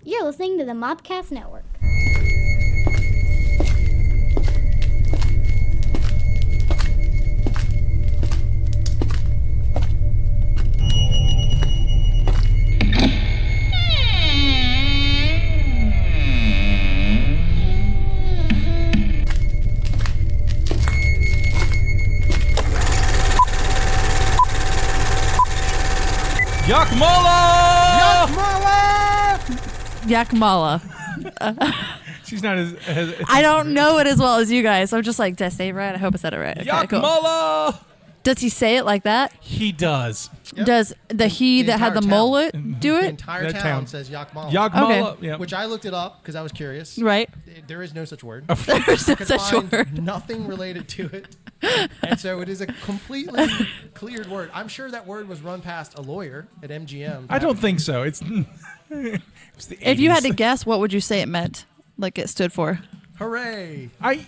You're listening to the Mopcast Network. YAKMALA! YAKMALA. She's not as I don't know it as well as you guys. I'm just like, did I say it right? I hope I said it right. Okay, YAKMALA! cool. Does he say it like that? He does. Yep. Does he that had the entire town. mullet do The it? entire That town town. says YAKMALA. YAKMALA. Okay. Yeah. Which I looked it up because I was curious. Right. There is no such word. There's no Could such find word. nothing related to it. And so it is a completely cleared word. I'm sure that word was run past a lawyer at MGM. I don't think so. It's the 80s. If you had to guess, what would you say it meant? Like it stood for? Hooray. I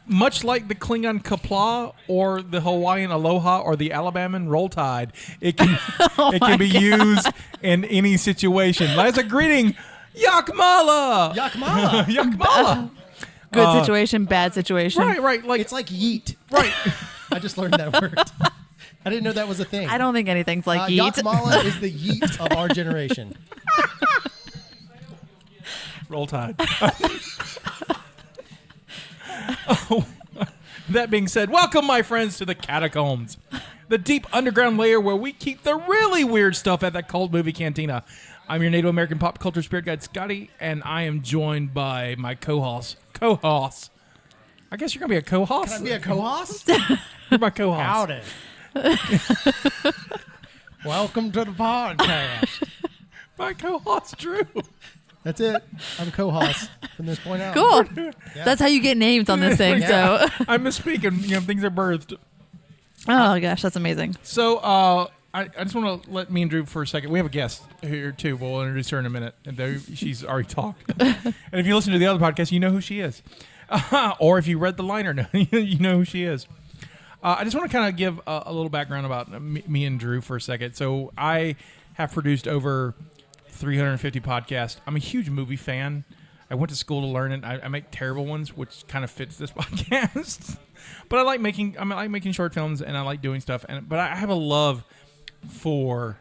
much like the Klingon Kapla or the Hawaiian Aloha or the Alabama Roll Tide, it can be used in any situation. As a greeting, YAKMALA! YAKMALA. YAKMALA! Good situation, bad situation. Right. Like It's like yeet. right. I just learned that word. I didn't know that was a thing. I don't think anything's like yeet. YAKMALA is the yeet of our generation. Roll Tide. Oh, that being said, welcome, my friends, to the Catacombs, the deep underground layer where we keep the really weird stuff at the Cult Movie Cantina. I'm your Native American pop culture spirit guide, Scotty, and I am joined by my co-host. I guess you're going to be a co-host? Can I be a co-host? You're my co-host. Howdy. Welcome to the podcast. My co-host, Drew. That's it. I'm co-host from this point out. Cool. Yeah. That's how you get names on this thing. So, I'm misspeaking. Things are birthed. oh gosh, that's amazing. So, I just want to let me and Drew for a second. We have a guest here, too. We'll introduce her in a minute. And though she's already talked. And if you listen to the other podcast, you know who she is. Or if you read the liner, you know who she is. I just want to kind of give a little background about me and Drew for a second. So I have produced over 350 podcasts. I'm a huge movie fan. I went to school to learn it. I make terrible ones, which kind of fits this podcast. But I like making short films, and I like doing stuff. But I have a love for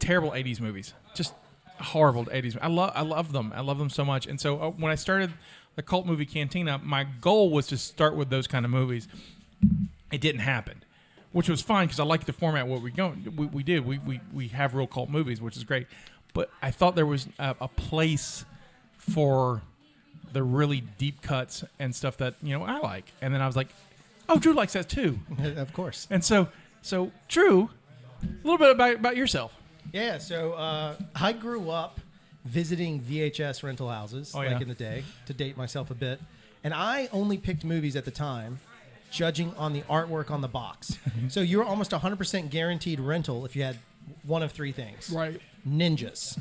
terrible 80s movies. Just horrible 80s. I love them. I love them so much. And so when I started the Cult Movie Cantina, my goal was to start with those kind of movies. It didn't happen, which was fine because I like the format. What we did. We have real cult movies, which is great. But I thought there was a place for the really deep cuts and stuff that I like. And then I was like, oh, Drew likes that too. Of course. And so Drew, a little bit about yourself. Yeah, so I grew up visiting VHS rental houses in the day, to date myself a bit. And I only picked movies at the time judging on the artwork on the box. So you were almost 100% guaranteed rental if you had one of three things. Right. Ninjas.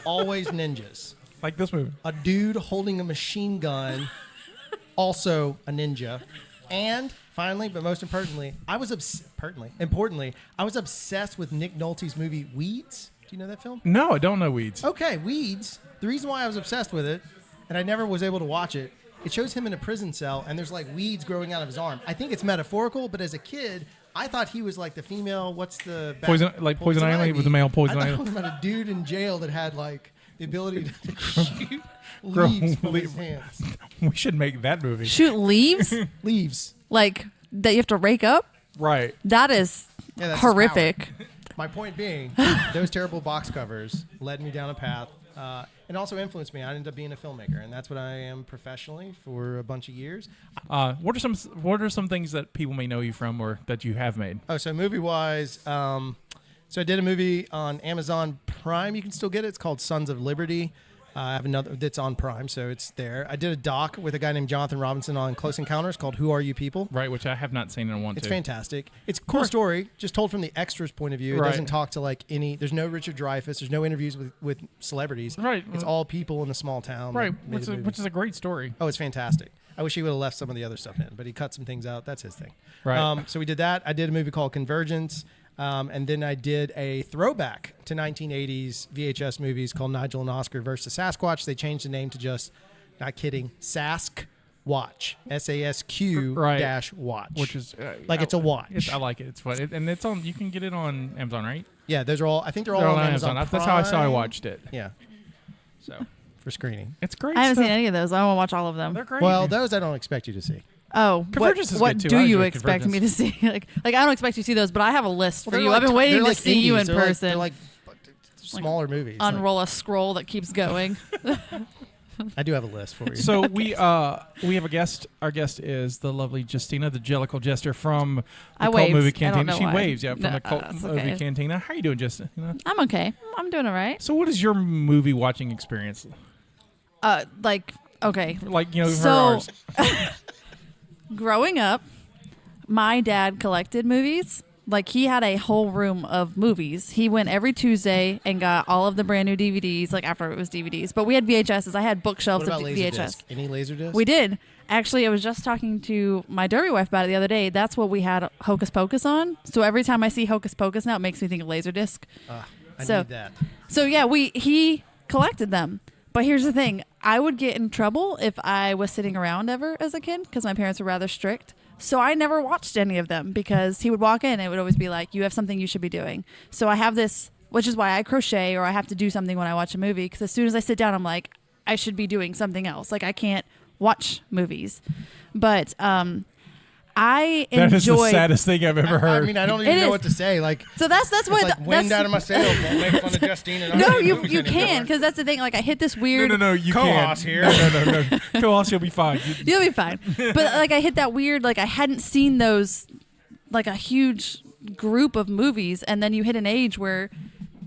Always ninjas. Like this movie. A dude holding a machine gun, also a ninja. And finally, but most importantly, I was obsessed with Nick Nolte's movie Weeds. Do you know that film? No, I don't know Weeds. Okay, Weeds. The reason why I was obsessed with it, and I never was able to watch it, it shows him in a prison cell, and there's like weeds growing out of his arm. I think it's metaphorical, but as a kid, I thought he was like the female. What's the Poison Ivy with the male Poison I Ivy. thought it was about a dude in jail that had like the ability to shoot leaves from his hands. We should make that movie. Shoot leaves Leaves. like that you have to rake up. Right. That is Yeah, that's his horrific. My point being, those terrible box covers led me down a path. And also influenced me. I ended up being a filmmaker, and that's what I am professionally for a bunch of years. What are some things that people may know you from or that you have made? Oh, so movie-wise, so I did a movie on Amazon Prime. You can still get it. It's called Sons of Liberty. I have another that's on Prime, so it's there. I did a doc with a guy named Jonathan Robinson on Close Encounters called Who Are You People? Right, which I have not seen and I want It's to. fantastic. It's a cool story, just told from the extras' point of view. It Right. doesn't talk to like any. There's no Richard Dreyfuss. There's no interviews with celebrities. Right. It's all people in a small town. Right, that made a movie. which is a great story. Oh, it's fantastic. I wish he would have left some of the other stuff in, but he cut some things out. That's his thing. Right. So we did that. I did a movie called Convergence. And then I did a throwback to 1980s VHS movies called Nigel and Oscar versus Sasquatch. They changed the name to just, not kidding, Sask Watch. SASQ dash watch. Which is it's a watch. I like it. It's fun. And it's on. You can get it on Amazon, right? Yeah, those are all. I think they're all on Amazon. That's how I saw I watched it. Yeah. So for screening, it's great. I haven't stuff. seen any of those. I want to watch all of them. They're great. Well, those I don't expect you to see. Oh, Convergence is what good too. do I you enjoy expect me Convergence. to see? like I don't expect you to see those, but I have a list for Well, you. like I've been waiting to like see you in indies. person. They're like smaller movies. Unroll a scroll that keeps going. I do have a list for you. So we have a guest. Our guest is the lovely Jestina, the Jellicle Jester from the Cult waved. Movie I don't Cantina. know She why. waves, from No, the Cult that's Movie okay. Cantina. How you doing, Jestina? I'm okay. I'm doing all right. So what is your movie watching experience? Okay. Like, for So- ours. Growing up, my dad collected movies. Like, he had a whole room of movies. He went every Tuesday and got all of the brand new DVDs, like after it was DVDs. But we had VHSs. I had bookshelves what of about VHS. Laserdisc? Any Laserdisc? We did. Actually, I was just talking to my Derby wife about it the other day. That's what we had Hocus Pocus on. So every time I see Hocus Pocus now, it makes me think of Laserdisc. I So- need that. So yeah, he collected them. But here's the thing. I would get in trouble if I was sitting around ever as a kid because my parents were rather strict. So I never watched any of them because he would walk in and it would always be like, you have something you should be doing. So I have this, which is why I crochet or I have to do something when I watch a movie because as soon as I sit down, I'm like, I should be doing something else. Like I can't watch movies. But I enjoy. That is the saddest thing I've ever heard. I mean, I don't even It know is. what to say. Like, So that's it's why like wind that's, out of my sails. Won't make fun of Justine. And no, I you can because that's the thing. Like I hit this weird. no, you Co-host can't. here. No. Co-host, you'll be fine. You'll be fine. But like I hit that weird, like I hadn't seen those, like a huge group of movies, and then you hit an age where,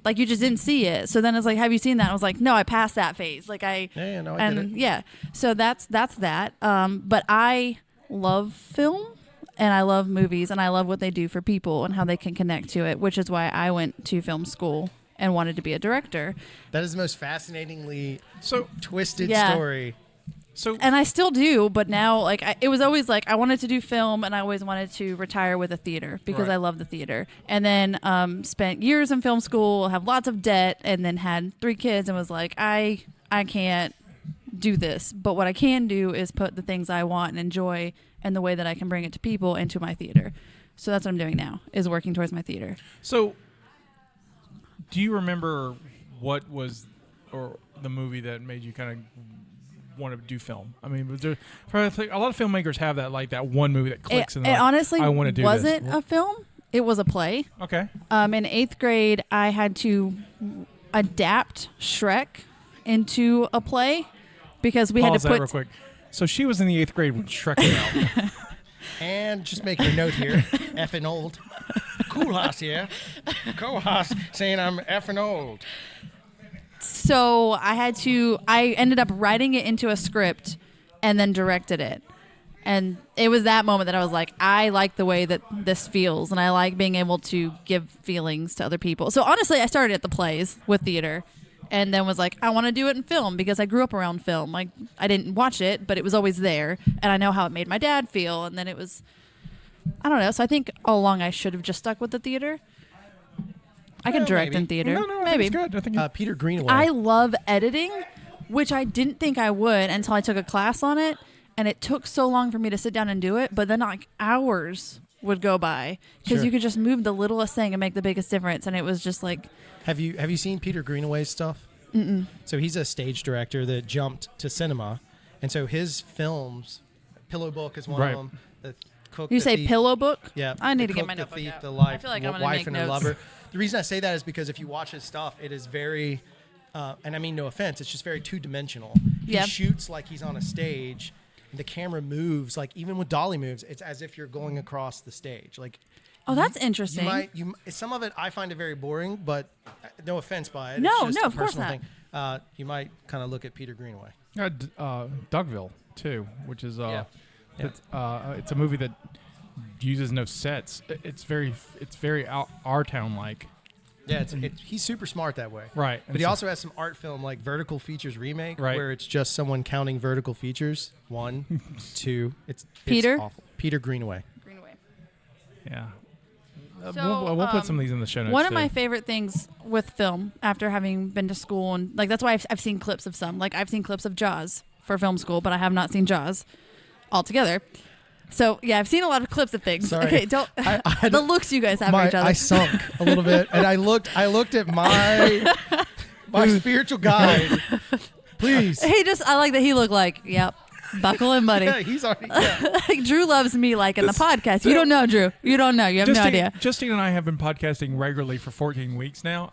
like you just didn't see it. So then it's like, have you seen that? And I was like, no, I passed that phase. Like I, Yeah, no, I and get it. yeah. So that's that. But I love film. And I love movies, and I love what they do for people and how they can connect to it, which is why I went to film school and wanted to be a director. That is the most fascinatingly twisted Yeah. story. So And I still do, but now, like, it was always like I wanted to do film, and I always wanted to retire with a theater because Right. I love the theater. And then spent years in film school, have lots of debt, and then had 3 kids, and was like, I can't do this. But what I can do is put the things I want and enjoy and the way that I can bring it to people into my theater. So that's what I'm doing now, is working towards my theater. So, do you remember what was or the movie that made you kind of want to do film? I mean, was there a lot of filmmakers have that, like that one movie that clicks and It like, honestly I want to do wasn't this. a film. It was a play. Okay. In 8th grade, I had to adapt Shrek into a play because we Pause had to that put. real quick. So she was in the 8th grade when Shrek came out. And just making a note here, effing old. Cool house here. Co-host saying I'm effing old. So I ended up writing it into a script and then directed it. And it was that moment that I was like, I like the way that this feels, and I like being able to give feelings to other people. So honestly, I started at the plays with theater. And then was like, I want to do it in film because I grew up around film. Like, I didn't watch it, but it was always there. And I know how it made my dad feel. And then it was, I don't know. So I think all along I should have just stuck with the theater. I can direct maybe. in theater. No, I think maybe. it's good. I think Peter Greenaway. I love editing, which I didn't think I would until I took a class on it. And it took so long for me to sit down and do it. But then like hours would go by because Sure. you could just move the littlest thing and make the biggest difference. And it was just like, Have you seen Peter Greenaway's stuff? Mm-mm. So he's a stage director that jumped to cinema, and so his films, Pillow Book is one Right. of them. The Cook, you the say Thief, pillow book? Yeah, I need The to get Cook, my the notebook Thief, out. the Life, I feel like I'm gonna Wife make and Her notes. Lover. The reason I say that is because if you watch his stuff, it is very, and I mean no offense, it's just very 2-dimensional. He Yeah. shoots like he's on a stage, and the camera moves like even with dolly moves, it's as if you're going across the stage. Like, Oh, that's you interesting. might some of it I find it very boring, but no offense by it. No, it's just no, a of course personal not. Thing. You might kind of look at Peter Greenaway. Dougville too, which is Yeah. it's a movie that uses no sets. It's very our town like. Yeah, he's super smart that way. Right. But he also has some art film like Vertical Features Remake, Right. where it's just someone counting vertical features. 1, 2. It's Peter? awful. Peter Greenaway. Greenaway. Yeah. we'll put some of these in the show notes. One of my favorite things with film, after having been to school, and like that's why I've seen clips of some. Like I've seen clips of Jaws for film school, but I have not seen Jaws altogether. So yeah, I've seen a lot of clips of things. Sorry. Okay, don't the looks you guys have for each other. I sunk a little bit, and I looked at my spiritual guide. Please. I like that he looked like, yep. Buckle in, buddy. Yeah, he's already. Yeah. Like, Drew loves me like in the podcast. You don't know, Drew. You don't know. You have no idea. Justine and I have been podcasting regularly for 14 weeks now.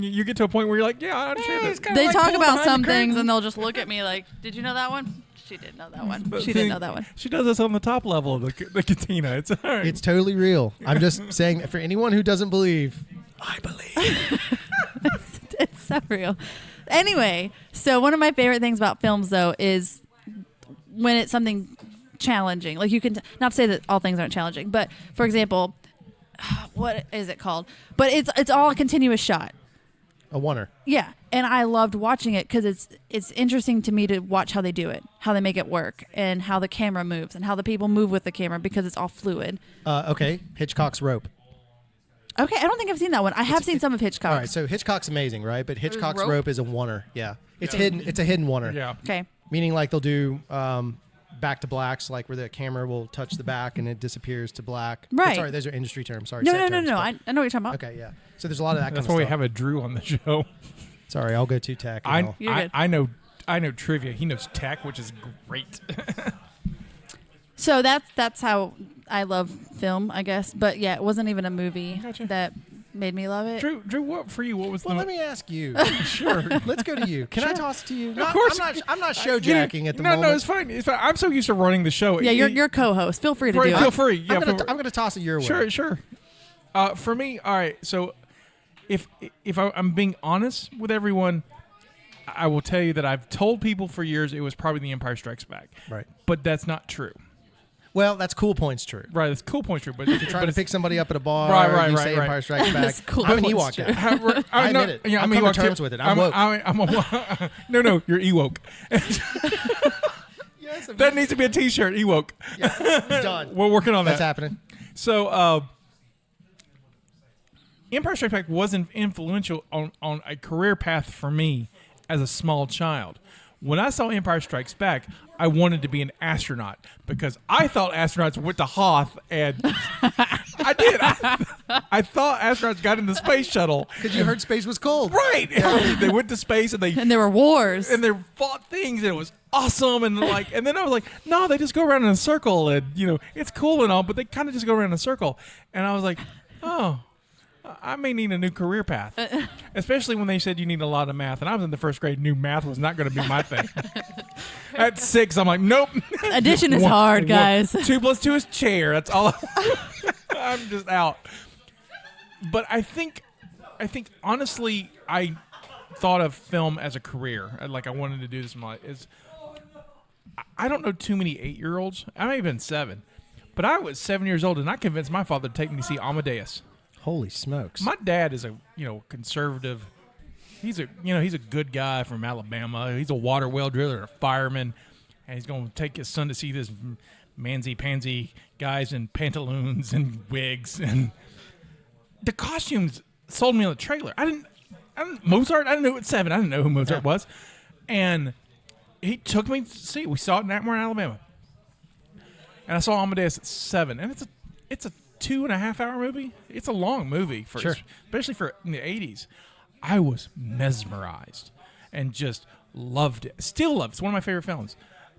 You get to a point where you're like, yeah, I understand this. They talk about some things and they'll just look at me like, did you know that one? She didn't know that one. She didn't know that one. She does this on the top level of the cantina. It's all right. It's totally real. I'm just saying, for anyone who doesn't believe, I believe. It's so real. Anyway, so one of my favorite things about films, though, is when it's something challenging. Like you can not say that all things aren't challenging, but for example, what is it called? But it's all a continuous shot. A oneer. Yeah, and I loved watching it because it's interesting to me to watch how they do it, how they make it work, and how the camera moves, and how the people move with the camera because it's all fluid. Okay, Hitchcock's Rope. Okay, I don't think I've seen that one. I have seen some of Hitchcock. All right, so Hitchcock's amazing, right? But Hitchcock's Rope is a oneer. Yeah, it's hidden. It's a hidden oneer. Yeah. Okay. Meaning, like they'll do back to blacks, like where the camera will touch the back and it disappears to black. Right. Sorry, those are industry terms. Sorry. No. I know what you're talking about. Okay, yeah. So there's a lot of that. That's kind why of we have a Drew on the show. Sorry, I'll go to tech. I know trivia. He knows tech, which is great. So that's how I love film, I guess. But yeah, it wasn't even a movie that made me love it. Drew, what for you? What was Well, let me ask you. Sure. Let's go to you. Can I toss it to you? Of course. I'm not show jacking at the moment. No, it's fine. It's fine. I'm so used to running the show. Yeah, you're co-host. Feel free to do it. Feel free. Yeah, I'm gonna toss it your way. Sure. For me, all right. So, if I'm being honest with everyone, I will tell you that I've told people for years it was probably The Empire Strikes Back. Right. But that's not true. Well, that's Cool Point's true. Right, that's Cool Point's true. But if you're trying to pick somebody up at a bar, right, you say Empire Strikes Back. Cool I'm an Point's Ewok guy. I admit it. Yeah, I'm Ewok coming to terms with it. I'm woke. No, you're Ewok. Yes, That needs to be a T-shirt, Ewok. Yeah, done. We're working on that. That's happening. So, Empire Strikes Back wasn't influential on a career path for me as a small child. When I saw Empire Strikes Back, I wanted to be an astronaut because I thought astronauts went to Hoth, and I did. I thought astronauts got in the space shuttle Because you heard space was cold. right. They went to space and And there were wars. they fought things, and it was awesome. And then I was like, no, they just go around in a circle, and it's cool and all, but they kind of just go around in a circle. And I was like, oh. I may need a new career path, especially when they said you need a lot of math. And I was in the first grade, knew math was not going to be my thing. At 6, I'm like, nope. Addition is hard, guys. 2 + 2 is chair. That's all. I'm just out. But I think honestly, I thought of film as a career. Like I wanted to do this in my life. I don't know too many 8-year-olds. I may have been 7, but I was 7 years old, and I convinced my father to take me to see Amadeus. Holy smokes! My dad is a conservative. He's a good guy from Alabama. He's a water well driller, a fireman, and he's going to take his son to see this mansy-pansy guys in pantaloons and wigs, and the costumes sold me on the trailer. I didn't Mozart. I didn't know at 7. I didn't know who Mozart was, and he took me to see it. We saw it in Atmore, Alabama, and I saw Amadeus at 7, and it's a 2.5-hour movie. It's a long movie especially for in the 80s. I was mesmerized and just loved it. Still love it. It's one of my favorite films.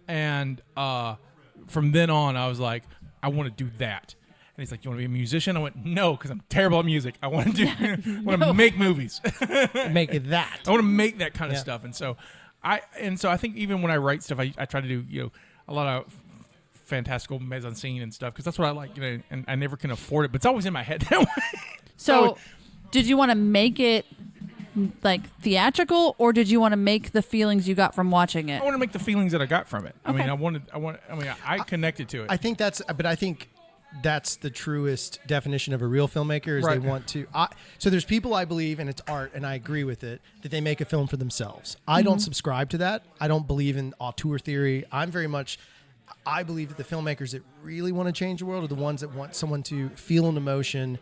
And from then on, I was like, I want to do that. And he's like, you want to be a musician? I went, no, because I'm terrible at music. I want to make movies. Make it that. I want to make that kind of stuff. And so I think even when I write stuff, I try to do a lot of fantastical mise-en-scene and stuff because that's what I like, and I never can afford it, but it's always in my head that way. So, did you want to make it like theatrical, or did you want to make the feelings you got from watching it? I want to make the feelings that I got from it. Okay. I connected to it. I think that's the truest definition of a real filmmaker is Right. they want to. So there's people I believe, and it's art, and I agree with it, that they make a film for themselves. I don't subscribe to that. I don't believe in auteur theory. I believe that the filmmakers that really want to change the world are the ones that want someone to feel an emotion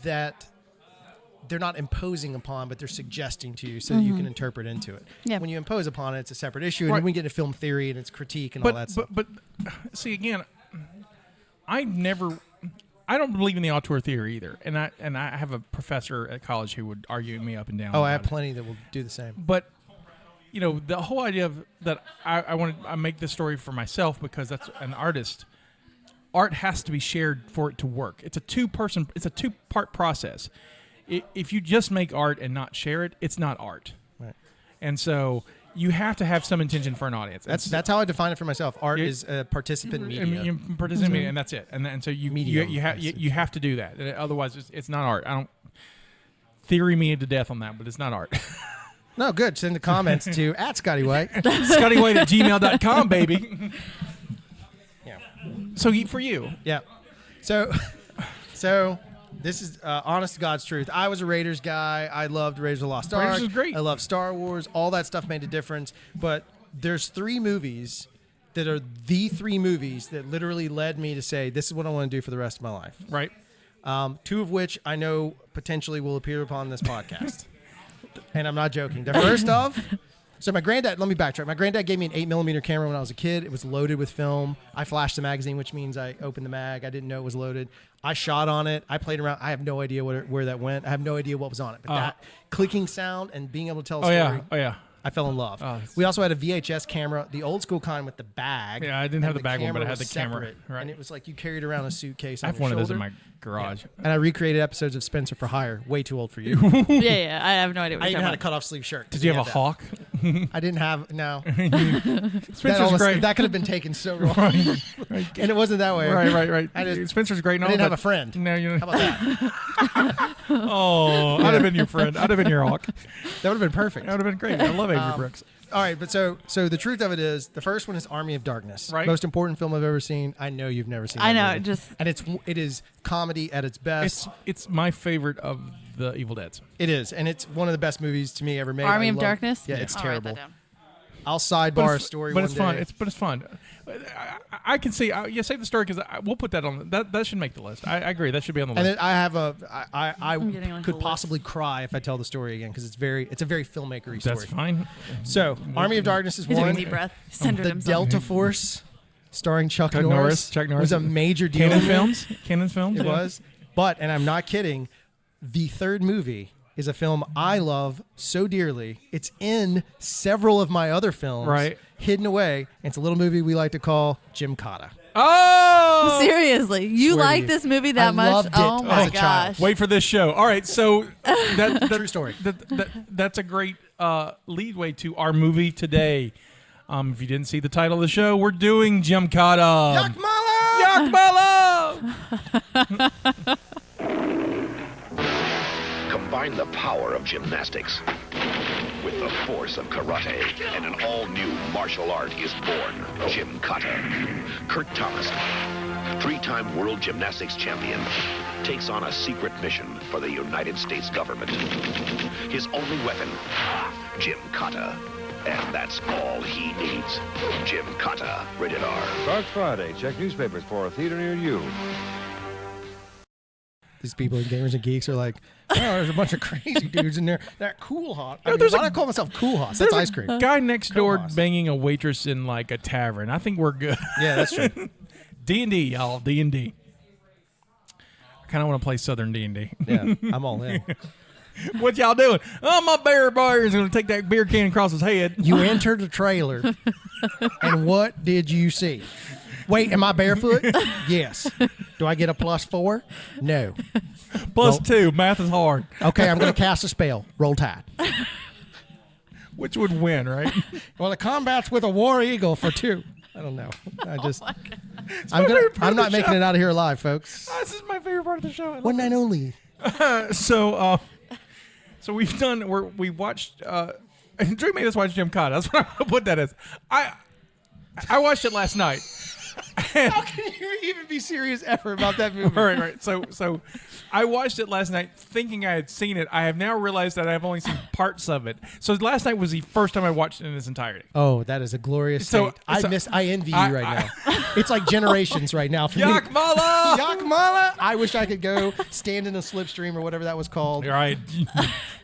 that they're not imposing upon, but they're suggesting to you so that you can interpret into it. Yeah. When you impose upon it, it's a separate issue, Right. and then we get into film theory and its critique and all that stuff. But see again, I don't believe in the auteur theory either, and I have a professor at college who would argue me up and down. I have about it. plenty that will do the same. But the whole idea of that I make this story for myself because that's an artist. Art has to be shared for it to work. It's a two-part process. If you just make art and not share it, it's not art. Right. And so you have to have some intention for an audience. That's how I define it for myself. Art is a participant media. Participant media, and that's it. And so you have to do that. Otherwise, it's not art. I don't theory me to death on that, but it's not art. No, good. Send the comments to @ScottyWhite. ScottyWhite@gmail.com, baby. Yeah. So for you, Yeah. So this is honest to God's truth. I was a Raiders guy. I loved Raiders of the Lost Ark. Raiders is great. I love Star Wars. All that stuff made a difference. But there's 3 movies that are the 3 movies that literally led me to say, this is what I want to do for the rest of my life. right? 2 of which I know potentially will appear upon this podcast. And I'm not joking. The first of... So my granddad, let me backtrack. My granddad gave me an 8mm camera when I was a kid. It was loaded with film. I flashed the magazine, which means I opened the mag. I didn't know it was loaded. I shot on it. I played around. I have no idea where that went. I have no idea what was on it. But that clicking sound and being able to tell a story. Oh yeah. I fell in love. Oh, we also had a VHS camera, the old school kind with the bag. Yeah, I didn't have and the bag one, but I had was the camera. separate, Right. And it was like you carried around a suitcase I on have your one of those shoulder. in my garage. Yeah. And I recreated episodes of Spencer for Hire. Way too old for you. yeah. I have no idea what I you're even had a talking about. cutoff sleeve shirt. Did you have a hawk? I didn't have, no. Spencer's great. That could have been taken so wrong. And it wasn't that way. Right. I Spencer's great. And I all, didn't have but- a friend. No, you How about that? Oh, I'd have been your friend. I'd have been your hawk. That would have been perfect. That would have been great. I love Avery Brooks. All right, but so the truth of it is, the first one is Army of Darkness. Right. Most important film I've ever seen. I know you've never seen. I that know, movie. And it is comedy at its best. It's my favorite of the Evil Deads. It is, and it's one of the best movies to me ever made. Army I of love- Darkness? Yeah, it's I'll write terrible. that down. I'll sidebar a story. But it's one fun. day. But it's fun. I can see. Save the story because we'll put that on. That should make the list. I agree. That should be on the And list. then I have I getting like could a possibly cry if I tell the story again because it's a very filmmakery story. That's fine. So Army of Darkness is He's taking a one. deep breath. Centered The himself. Delta Force, starring Chuck Chuck Norris. Chuck Norris was a major deal. Cannon's films. It was. But, and I'm not kidding, the third movie is a film I love so dearly. It's in several of my other films. Right. Hidden away. It's a little movie we like to call Gymkata. Oh, Seriously, you Swear to like you. this movie I that much? loved it Oh as my a child. gosh! Wait for this show. All right, so True story. That's a great leadway to our movie today. If you didn't see the title of the show, we're doing Gymkata. YAKMALA! Combine the power of gymnastics with the force of karate, and an all-new martial art is born, Gymkata. Kurt Thomas, 3-time world gymnastics champion, takes on a secret mission for the United States government. His only weapon, Gymkata. And that's all he needs. Gymkata, rated R. Starts Friday. Check newspapers for a theater near you. These people in Gamers and Geeks are like, oh, there's a bunch of crazy dudes in there. That cool hot. I mean, there's why a- do I call myself cool hot? That's ice cream. Guy next door Cool. banging a waitress in like a tavern. I think we're good. Yeah, that's true. D&D, y'all. D&D. I kind of want to play Southern D&D. Yeah, I'm all in. What y'all doing? Oh, my bear bar is going to take that beer can across his head. You entered the trailer, and what did you see? Wait, am I barefoot? Yes. Do I get a +4? No. Plus Well- 2. Math is hard. Okay, I'm going to cast a spell. Roll Tide. Which would win, right? Well, the combat's with a war eagle for 2. I don't know. I just, my I'm favorite part I'm of the not making show. it out of here alive, folks. This is my favorite part of the show. I love One night only. So we've done. We watched. And Drew made us watch Gymkata. That's what I'm gonna put that as. I watched it last night. How can you even be serious ever about that movie? Right. So I watched it last night thinking I had seen it. I have now realized that I've only seen parts of it. So last night was the first time I watched it in its entirety. Oh, that is a glorious state. I envy you right now. It's like generations right now for me. YAKMALA! YAKMALA! I wish I could go stand in a slipstream or whatever that was called. Right.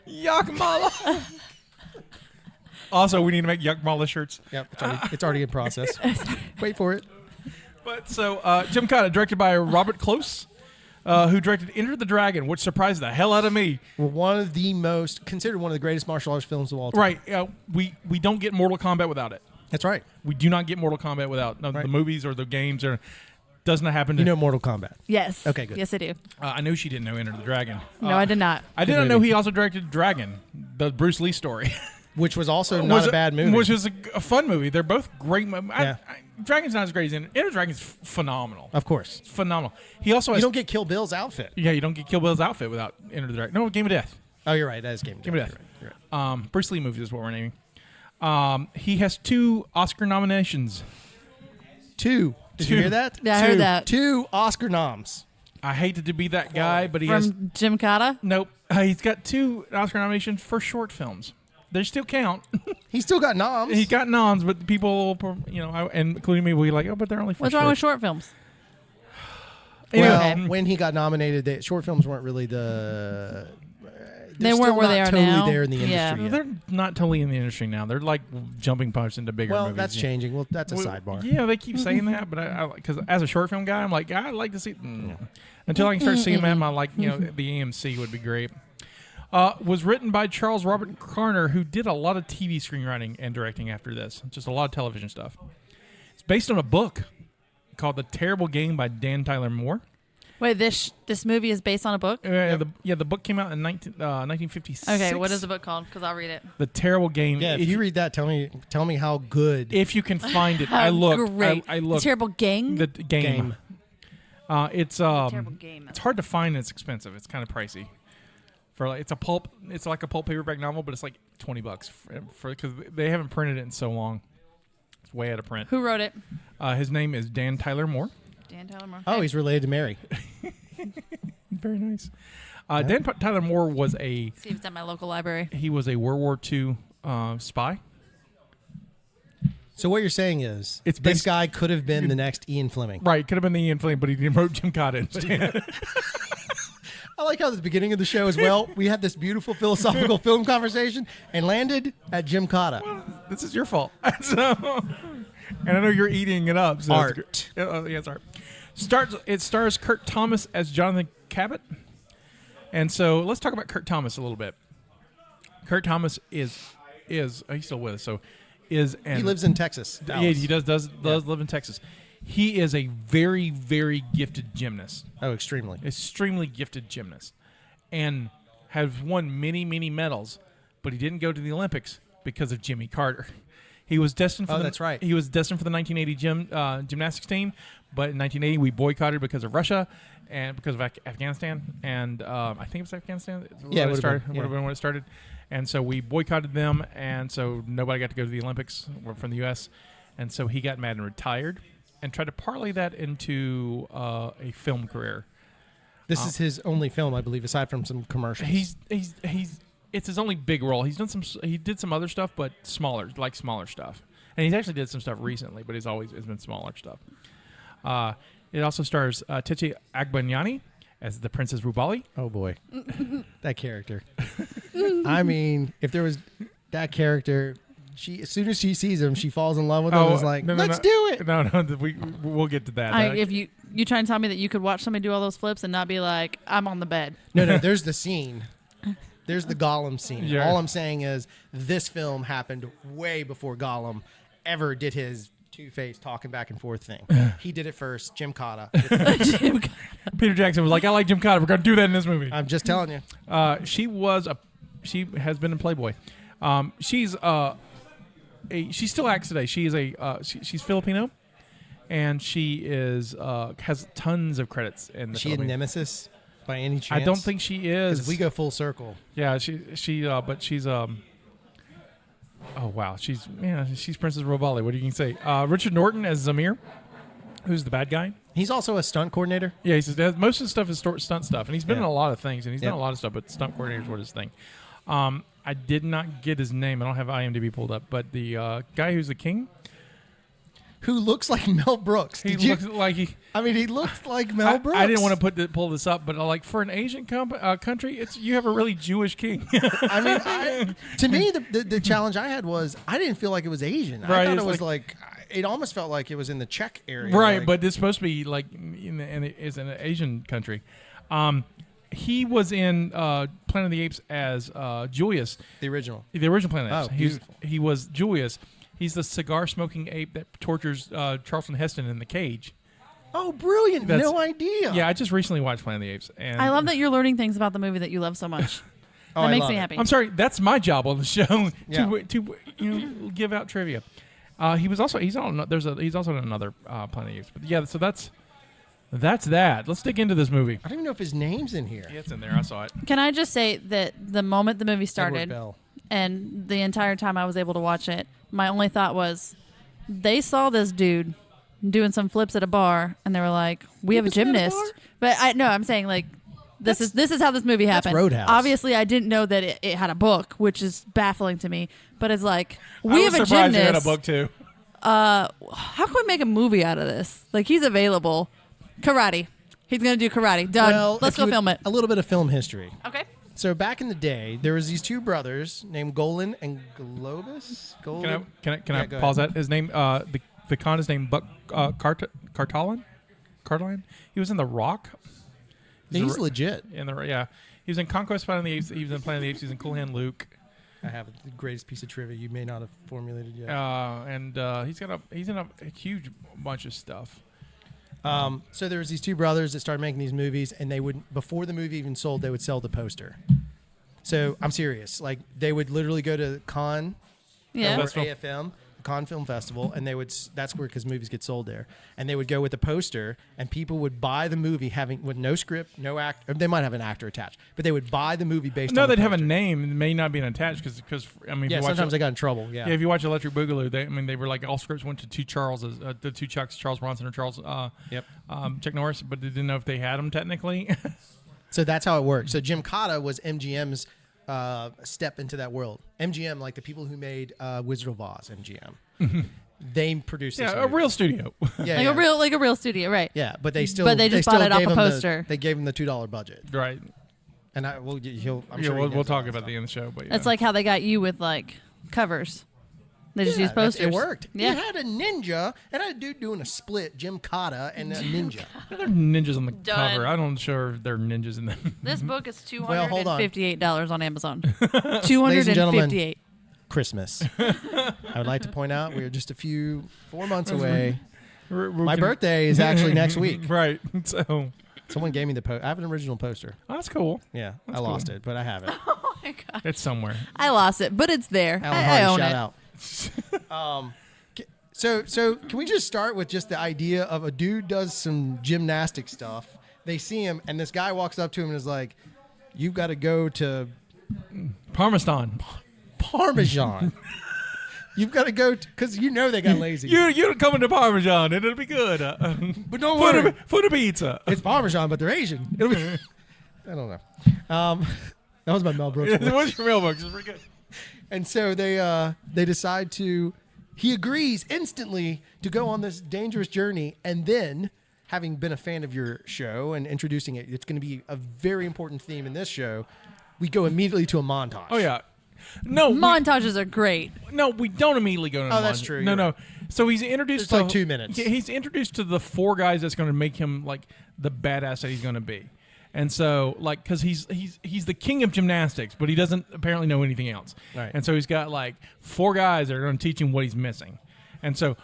YAKMALA! Also, we need to make YAKMALA shirts. Yep, it's already in process. Wait for it. But so, Gymkata, directed by Robert Close, who directed Enter the Dragon, which surprised the hell out of me. Considered one of the greatest martial arts films of all time. Right. We don't get Mortal Kombat without it. That's right. We do not get Mortal Kombat without the movies or the games. Does not happen. You know Mortal Kombat? Yes. Okay, good. Yes, I do. I knew she didn't know Enter the Dragon. No, I did not. I did not know he also directed Dragon, the Bruce Lee story. Which was also not a bad movie. Which was a fun movie. They're both great movies. Yeah. Dragon's not as great as Enter the Dragon's phenomenal. Of course. It's phenomenal. He also has... You don't get Kill Bill's outfit. Yeah, you don't get Kill Bill's outfit without Enter the Dragon. No, Game of Death. Oh, you're right. That is Game of Death. Game of Death. You're right. Bruce Lee movies is what we're naming. He has 2 Oscar nominations. 2. Did you hear that? Yeah, I heard that. 2 Oscar noms. I hated to be that guy, but he From has... Gymkata? Nope. He's got 2 Oscar nominations for short films. They still count. He still got noms. He got noms, but people, and including me, we like, oh, but they're only for What's wrong with short films? Well, when he got nominated, short films weren't really the... They weren't where they are totally now. There in the industry Yeah. yet. They're not totally in the industry now. They're like jumping punch into bigger movies. Well, that's changing. Well, that's a sidebar. Yeah, they keep saying that, but because as a short film guy, I'm like, I'd like to see... Until I can start seeing them, I like, the AMC would be great. Was written by Charles Robert Carner, who did a lot of TV screenwriting and directing after this. Just a lot of television stuff. It's based on a book called The Terrible Game by Dan Tyler Moore. Wait, this movie is based on a book? The book came out in 1956. Okay, what is the book called? Because I'll read it. The Terrible Game. Yeah, if you read that, tell me how good. If you can find it. I looked. Great. I looked. The Terrible Gang? The game. It's Terrible Game. It's hard to find and it's expensive. It's kind of pricey. It's like a pulp paperback novel, but it's like $20 because they haven't printed it in so long. It's way out of print. Who wrote it? His name is Dan Tyler Moore. Dan Tyler Moore. Oh, he's related to Mary. Very nice. Dan Tyler Moore was see if it's at my local library. He was a World War II spy. So what you're saying is this guy could have been the next Ian Fleming. Right, could have been the Ian Fleming, but he wrote Gymkata instead. I like how at the beginning of the show as well, we had this beautiful philosophical film conversation and landed at Gymkata. Well, this is your fault. And I know you're eating it up. So Art. It's art. It stars Kurt Thomas as Jonathan Cabot. And so let's talk about Kurt Thomas a little bit. Kurt Thomas is he's still with us, so he lives in Texas. Dallas. Yeah, he does live in Texas. He is a very, very gifted gymnast. Oh, extremely. Extremely gifted gymnast. And has won many, many medals, but he didn't go to the Olympics because of Jimmy Carter. He was destined for that's right. He was destined for the 1980 gymnastics team, but in 1980 we boycotted because of Russia and because of Afghanistan, and I think it was Afghanistan. Yeah, would have been when it started, and so we boycotted them, and so nobody got to go to the Olympics from the U.S., and so he got mad and retired, and tried to parlay that into a film career. This is his only film, I believe, aside from some commercials. It's his only big role. He did some other stuff, but smaller stuff. And he's actually did some stuff recently, but it's been smaller stuff. It also stars Tiche Agbayani as the Princess Rubali. Oh boy, that character. I mean, if there was that character, as soon as she sees him, she falls in love with him. It's like, let's do it. No, we'll get to that. If you trying to tell me that you could watch somebody do all those flips and not be like, I'm on the bed. No, there's the scene. There's the Gollum scene. Yeah. All I'm saying is this film happened way before Gollum ever did his Two-Face talking back and forth thing. He did it first. Gymkata. Peter Jackson was like, I like Gymkata. We're going to do that in this movie. I'm just telling you. She has been in Playboy. She still acts today. She is she's Filipino, and she has tons of credits in the Is she a Nemesis by any chance? I don't think she is. We go full circle. Yeah, but she's wow, she's Princess Robali. What do you can say? Richard Norton as Zamir, who's the bad guy. He's also a stunt coordinator. Yeah, most of the stuff is stunt stuff, and he's been in a lot of things, and he's done Yep. a lot of stuff. But stunt coordinator is what his thing. I did not get his name. I don't have IMDb pulled up, but the guy who's the king, Who looks like Mel Brooks. he looks like he. he looks like Mel Brooks. I didn't want to pull this up, but like for an Asian country, you have a really Jewish king. To me, the challenge I had was I didn't feel like it was Asian. Right, I thought it's it was like it almost felt like it was in the Czech area. Right, like, but it's supposed to be like it's in an Asian country. He was in Planet of the Apes as Julius. the original. The original Planet of the Oh, Apes. beautiful. He was Julius. He's the cigar-smoking ape that tortures Charlton Heston in the cage. Oh, brilliant! That's- No idea. Yeah, I just recently watched Planet of the Apes. And I love that you're learning things about the movie that you love so much. Oh, That I makes love me it. happy. I'm sorry, that's my job on the show Yeah. to give out trivia. He's also in another Planet of the Apes. But yeah, so that's that. Let's dig into this movie. I don't even know if his name's in here. Yeah, it's in there. I saw it. Can I just say that the moment the movie Edward started Bell. and the entire time I was able to watch it, my only thought was they saw this dude doing some flips at a bar and they were like, we have a Flips at a gymnast. bar? But I'm saying like this is how this movie happened. Roadhouse. Obviously, I didn't know that it had a book, which is baffling to me. But it's like we I have was a surprised gymnast. you had a book too. How can we make a movie out of this? Like he's available. Karate. He's gonna do karate. Done. Well, Let's if go you would- film it. A little bit of film history. Okay. So back in the day, there was these two brothers named Golan and Globus. Golan. Can I Yeah, go pause ahead. that? His name, the con is named Buck Cartalan. He was in The Rock. He's legit. He was in Conquest Planet of the Apes. He was in Planet of the Apes. He was in Cool Hand Luke. I have the greatest piece of trivia you may not have formulated yet. And he's in a huge bunch of stuff. So there was these two brothers that started making these movies, and they would, before the movie even sold, they would sell the poster. So I'm serious. Like they would literally go to Cannes Yeah. or Festival. AFM, Cannes Film Festival, and they would. That's where because movies get sold there, and they would go with the poster, and people would buy the movie with no script, no act. Or they might have an actor attached, but they would buy the movie based. No, on the they'd have a poster. name. It may not be attached because if Yeah, you watch sometimes they got in trouble. Yeah. if you watch Electric Boogaloo, they were like all scripts went to two Charleses, the two Chucks, Charles Bronson or Charles Yep. Chuck Norris, but they didn't know if they had them technically. So that's how it worked. So Gymkata was MGM's step into that world. MGM, like the people who made Wizard of Oz, MGM. They produced this a movie. real studio. Yeah, Like a real studio, right? Yeah, but they still. But they just still bought it off gave a them the- poster. they gave him the $2 budget, Right. and I'm We'll sure talk about the end of the show, but yeah. It's like how they got you with like covers. They just use posters. It worked. Yeah. You had a ninja and a dude doing a split, Gymkata and a ninja. There are ninjas on the Done. cover. I don't sure if there are ninjas in them. This book is Well, hold on. $258 on Amazon. Ladies and gentlemen, $258. Christmas. I would like to point out we are just 4 months away. My birthday is actually next week. Right. So Someone gave me the poster. I have an original poster. that's cool. Yeah, That's I cool. lost it, but I have it. Oh my god. It's somewhere. I lost it, but it's there. Alan I Hardy, own shout it. out. So can we just start with just the idea of a dude does some gymnastic stuff. They see him, and this guy walks up to him and is like, "You've got to go to Parmesan. Parmesan. You've got to go because they got lazy. You're coming to Parmesan and it'll be good. But don't worry, For the pizza. it's Parmesan, but they're Asian. It'll be, I don't know. That was my Mel Brooks. voice. What's your mailbox? It's pretty good. And so they decide to. He agrees instantly to go on this dangerous journey, and then, having been a fan of your show and introducing it, it's going to be a very important theme in this show. We go immediately to a montage. Oh yeah. No, Montages are great. we don't immediately go to. Oh, that's true. No, You're no. right. So he's introduced It's to like 2 minutes. Yeah, he's introduced to the four guys that's going to make him like the badass that he's going to be, and so like because he's the king of gymnastics, but he doesn't apparently know anything else. Right. And so he's got like four guys that are going to teach him what he's missing, and so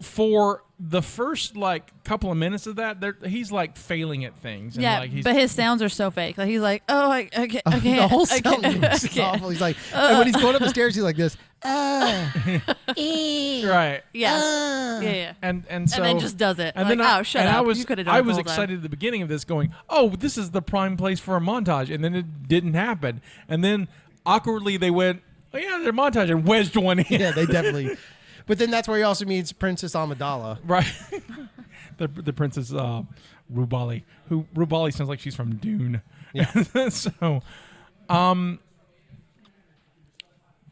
for the first like couple of minutes of that, he's like failing at things. And, Yeah, like, he's, but his sounds are so fake. Like he's like, oh, okay, okay. The whole okay, sound is okay. awful. He's like, and when he's going up the stairs, he's like this. right. Yeah, yeah. And so And then just does it. And Like, then oh, shut up. You could have done I it the was whole time. excited at the beginning of this, going, "Oh, this is the prime place for a montage," and then it didn't happen. And then awkwardly they went, Oh yeah, they're montage and wedged one in. Yeah, they definitely. But then that's where he also meets Princess Amidala. Right. the Princess Rubali. Who Rubali sounds like she's from Dune. Yeah. So,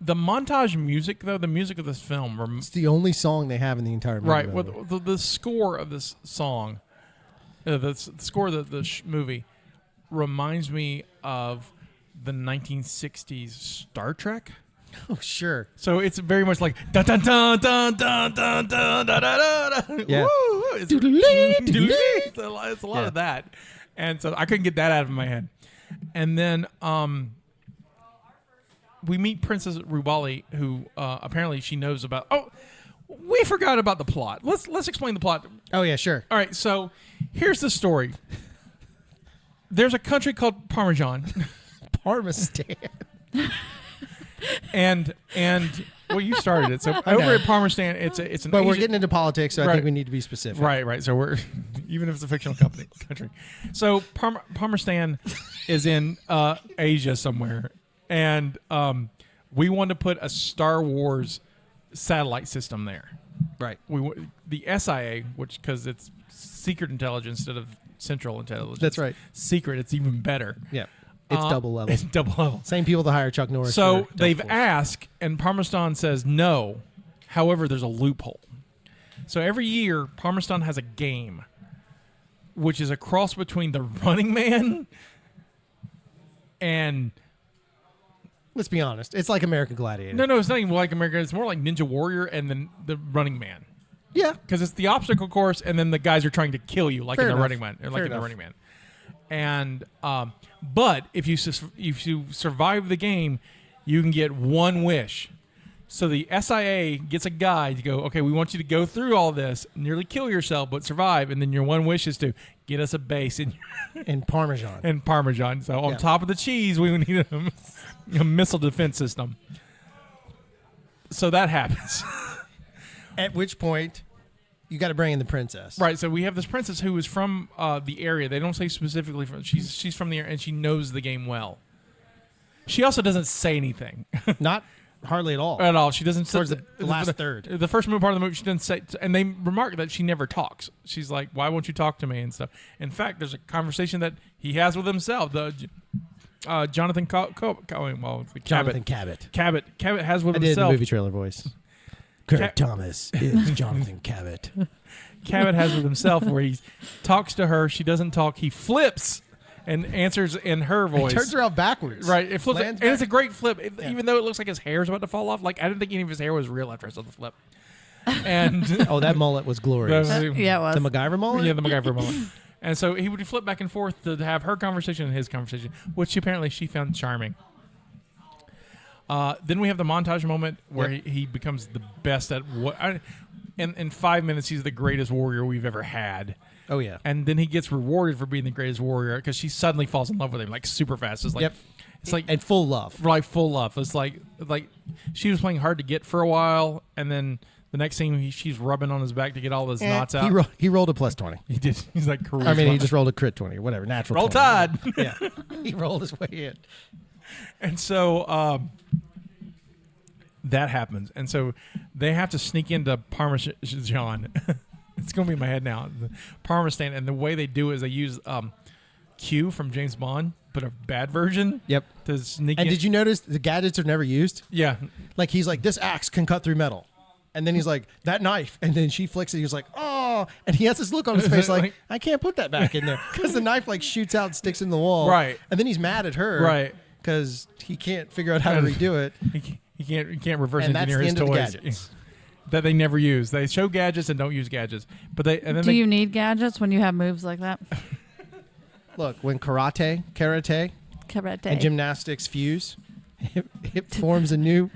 the montage music, though, the music of this film, It's the only song they have in the entire movie. right? Well, the score of this song, the score of the movie, reminds me of the 1960s Star Trek. Oh, sure. So it's very much like dun dun dun dun dun dun dun dun dun. Yeah. It's a lot of that, and so I couldn't get that out of my head. And then we meet Princess Rubali, who apparently she knows about. Oh, we forgot about the plot. Let's explain the plot. Oh yeah, sure. All right, so here's the story. There's a country called Parmesan. Parmesan. and well, you started it. So over at Parmesan, it's an. But we're Asian- getting into politics, so I think we need to be specific. Right. So we're even if it's a fictional country. So Parmesan is in Asia somewhere, and we want to put a Star Wars satellite system there. Right. The SIA, which because it's secret intelligence instead of central intelligence. That's right. Secret. It's even better. Yeah. It's double level. It's double level. Same people that hire Chuck Norris. So for they've Delta Force. asked, and Parmesan says no. However, there's a loophole. So every year, Parmesan has a game, which is a cross between the Running Man and... Let's be honest. It's like American Gladiator. No, it's not even like American. It's more like Ninja Warrior and then the Running Man. Yeah. Because it's the obstacle course, and then the guys are trying to kill you, like Fair in the enough. Running Man. Or like Fair in the enough. Running Man. And but if you survive the game, you can get one wish. So the SIA gets a guide to go, okay, we want you to go through all this, nearly kill yourself, but survive. And then your one wish is to get us a base in And Parmesan. and Parmesan. So on Yeah. top of the cheese, we would need a missile defense system. So that happens. At which point, you got to bring in the princess. Right, so we have this princess who is from the area. They don't say specifically from. She's from the area, and she knows the game well. She also doesn't say anything Not hardly at all. at all. She doesn't. Towards the last third. The first part of the movie, she doesn't say. And they remark that she never talks. She's like, "Why won't you talk to me?" and stuff. In fact, there's a conversation that he has with himself. The Jonathan Jonathan Cabot. Cabot has with I did the himself. movie trailer voice. Kirk Thomas is Jonathan Cabot. Cabot has with himself where he talks to her. She doesn't talk. He flips and answers in her voice. He turns around backwards. Right, it flips, Lands and it's a back. great flip. Yeah. Even though it looks like his hair is about to fall off, like I didn't think any of his hair was real after I saw the flip. And Oh, that mullet was glorious. yeah, Yeah, it was. The MacGyver mullet? the MacGyver moment. And so he would flip back and forth to have her conversation and his conversation, which apparently she found charming. Then we have the montage moment where he becomes the best at what. In 5 minutes, he's the greatest warrior we've ever had. Oh, yeah. And then he gets rewarded for being the greatest warrior because she suddenly falls in love with him like super fast. It's like, Yep. it's like And full love. like full love. It's like she was playing hard to get for a while, and then the next scene she's rubbing on his back to get all those knots out. He rolled a plus 20. He did. He's like charisma. I mean, he just rolled a crit 20 or whatever. Natural roll 20. tide. Yeah. He rolled his way in. And so that happens, and so they have to sneak into Parmesan. It's going to be in my head now. The Parmesan, and the way they do it is they use Q from James Bond, but a bad version. Yep. To sneak And in. did you notice the gadgets are never used? Yeah. Like, he's like, this axe can cut through metal. And then he's like, that knife. And then she flicks it. He's like, oh. And he has this look on his face like, I can't put that back in there. Because the knife, like, shoots out and sticks in the wall. Right. And then he's mad at her. Right. Because he can't figure out how to redo it. He can't reverse And that's engineer the his end of the toys. gadgets. That they never use. They show gadgets and don't use gadgets. But they and then Do you need gadgets when you have moves like that? Look, when karate, Karate. and gymnastics fuse, it forms a new...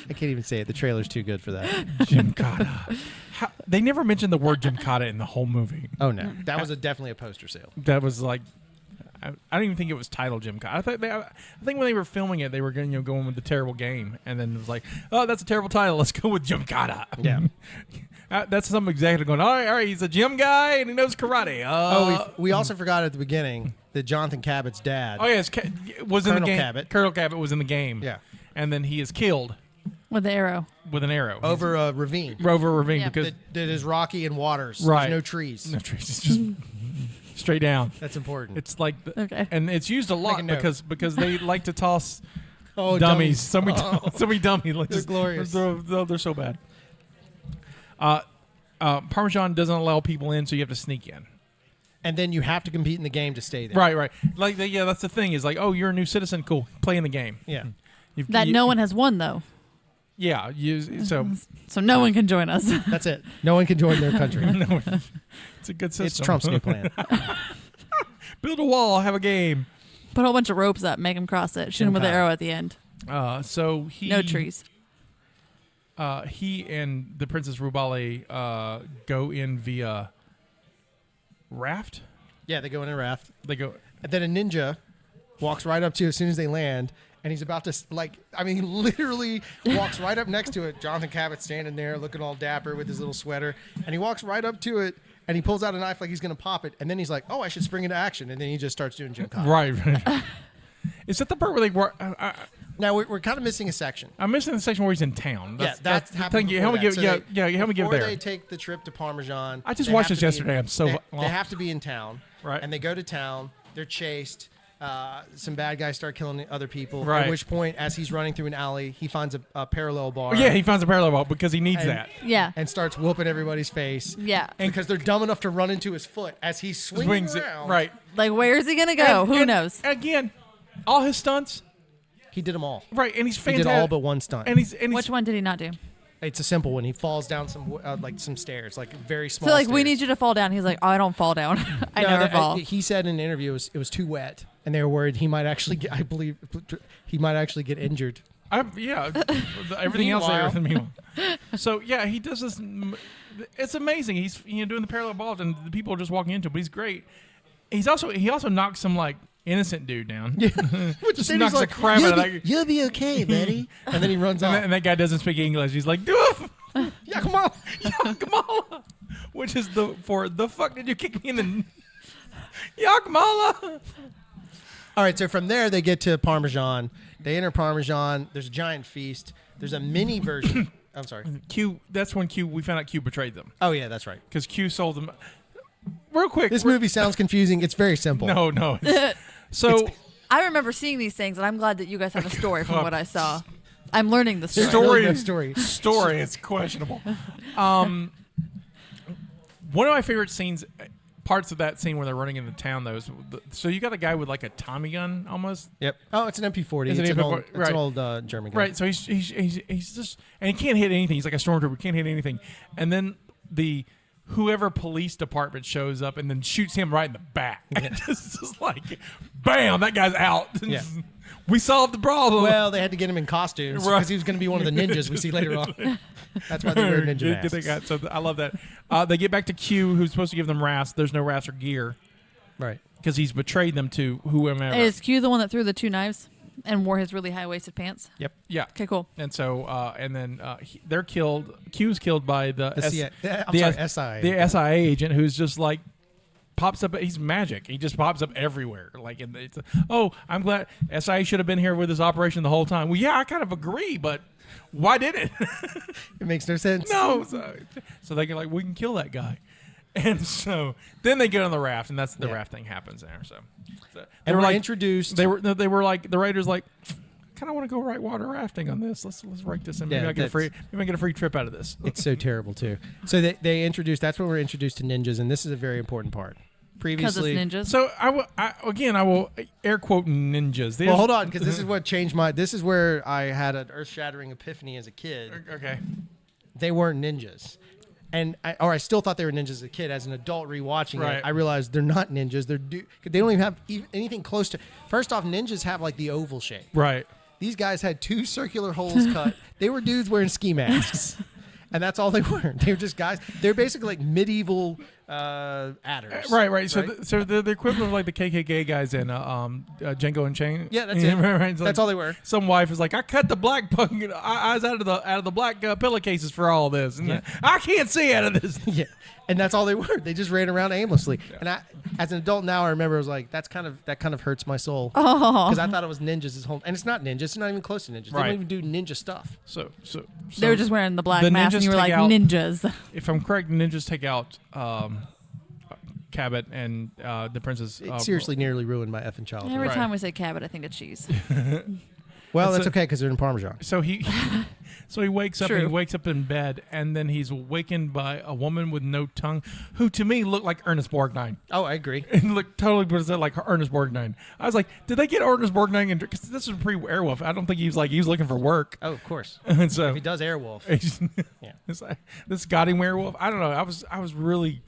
I can't even say it. The trailer's too good for that. Gymkata. They never mentioned the word Gymkata in the whole movie. Oh, no. That was definitely a poster sale. That was like, I don't even think it was titled Gymkata. I think when they were filming it, they were going with the terrible game, and then it was like, oh, that's a terrible title. Let's go with Gymkata. Yeah. That's some executive going, all right, he's a gym guy and he knows karate. We also forgot at the beginning that Jonathan Cabot's dad. Oh yes, was in the Colonel game. Cabot. Colonel Cabot was in the game. Yeah. and then he is killed with the arrow. with an arrow Over a ravine. over a ravine Yeah. because That is rocky and waters. Right. There's no trees. no trees. It's just straight down. That's important. It's like, Okay. and it's used a lot note. because they like to toss Oh, dummies. So many dummies. Like They're glorious. They're so bad. Parmesan doesn't allow people in, so you have to sneak in. And then you have to compete in the game to stay there. Right. Like, that's the thing is like, oh, you're a new citizen. Cool. Play in the game. Yeah. That no one has won though, Yeah. So so no one can join us. That's it. No one can join their country. no, it's a good system. It's Trump's new plan. Build a wall. Have a game. Put a whole bunch of ropes up, make them cross it, shoot them with the Gymkata. arrow at the end. So he No trees. He and the Princess Rubale go in via raft. Yeah, they go in a raft. They go. And then a ninja walks right up to you as soon as they land. And he's about to, literally walks right up next to it. Jonathan Cabot's standing there looking all dapper with his little sweater. And he walks right up to it. And he pulls out a knife like he's going to pop it. And then he's like, oh, I should spring into action. And then he just starts doing Gymkata. Right. Is that the part where they were? Now, we're kind of missing a section. I'm missing the section where he's in town. That's happened Help me before give. that. Help me give Before there. they take the trip to Parmesan. I just they watched have this to be yesterday. I'm so They have to be in town. Right. And they go to town. They're chased. Some bad guys start killing other people. Right. At which point, as he's running through an alley, he finds a parallel bar. Yeah, he finds a parallel ball because he needs And- that. Yeah. And starts whooping everybody's face. Yeah. And because they're dumb enough to run into his foot as he's swinging Swings it around. right. Like, where's he going to go? Who knows? Again, all his stunts. He did them all. Right, and he's He fantastic. did all but one stunt. And he's Which one did he not do? It's a simple one. He falls down some stairs, like very small. So, like, we stairs. need you to fall down. He's like, oh, I don't fall down. I No, never fall. He said in an interview it was too wet, and they were worried he might actually get. I believe he might actually get injured. Everything else there. Meanwhile. So yeah, he does this. It's amazing. He's doing the parallel balls, and the people are just walking into him. But he's great. He also knocks some like innocent dude down. Yeah. Just knocks the crap out of that. You'll be okay, buddy. And then he runs off. And that guy doesn't speak English. He's like, "Doof, YAKMALA. which is the fuck did you kick me in the YAKMALA? All right, so from there they get to Parmesan. They enter Parmesan. There's a giant feast. There's a mini version. I'm sorry. Q. That's when we found out Q betrayed them Oh yeah, that's right. because Q sold them. Real quick, This movie sounds confusing. It's very simple. No. So I remember seeing these things, and I'm glad that you guys have a story from what I saw. I'm learning the story. Really good story. story is questionable. One of my favorite scenes, parts of that scene where they're running into town, though. So you got a guy with like a Tommy gun almost. Yep. Oh, it's an MP40. Is it It's MP40? an old German gun. Right. So he's just, and he can't hit anything. He's like a stormtrooper, can't hit anything. And then whoever police department shows up and then shoots him right in the back. It's just like, bam, that guy's out. Yeah. We solved the problem. Well, they had to get him in costumes because Right. he was going to be one of the ninjas we see later on. That's why they wear ninja masks. So I love that. They get back to Q, who's supposed to give them rafts. There's no rafts or gear Right. because he's betrayed them to whoever. Is Q the one that threw the 2 knives and wore his really high-waisted pants? Yep. Yeah. Okay, cool. And so, and then they're killed. Q's killed by the SIA. the SIA agent, who's just like pops up. He's magic. He just pops up everywhere. Like, I'm glad SIA should have been here with this operation the whole time. Well, yeah, I kind of agree, but why did it? It makes no sense. No. So they can we can kill that guy. And so then they get on the raft, and that's the raft thing happens there. So they And were we're like introduced. They were like the raiders like, kind of want to go right water rafting on this. Let's write this in. Maybe Yeah, I get a free trip out of this. It's so terrible too. So they introduced. That's when we're introduced to ninjas, and this is a very important part. Because it's Previously, ninjas. So I will air quote ninjas. well, hold on, because this is what changed my. This is where I had an earth-shattering epiphany as a kid. Okay. They weren't ninjas, and I still thought they were ninjas as a kid. As an adult rewatching Right. it, I realized they're not ninjas. They don't even have anything close to. First off, ninjas have like the oval shape. Right. These guys had 2 circular holes cut. They were dudes wearing ski masks. And that's all they were. They were just guys. They're basically like medieval adders. Right. So the equivalent of like the KKK guys in Django Unchained. Yeah, that's it. Right? It's That's all they were. Some wife is like, I cut the black eyes out of the black pillowcases for all this, and I can't see out of this. Yeah, and that's all they were. They just ran around aimlessly. Yeah. And I, as an adult now, I remember I was like, that kind of hurts my soul because I thought it was ninjas this whole, and it's not ninjas. It's not even close to ninjas. They don't even do ninja stuff. So they were just wearing the black mask, and you were like ninjas. If I'm correct, ninjas take out Cabot and the princess. It seriously nearly ruined my effing childhood. Every time we say Cabot, I think of cheese. Well, that's okay because they're in Parmesan. So he wakes up and he wakes up in bed, and then he's awakened by a woman with no tongue, who to me looked like Ernest Borgnine. Oh, I agree. And looked totally presented like Ernest Borgnine. I was like, did they get Ernest Borgnine? Because this is pre-Airwolf. I don't think he was looking for work. Oh, of course. And so if he does Airwolf. Yeah. It's like, this Scotty werewolf. I don't know. I was really.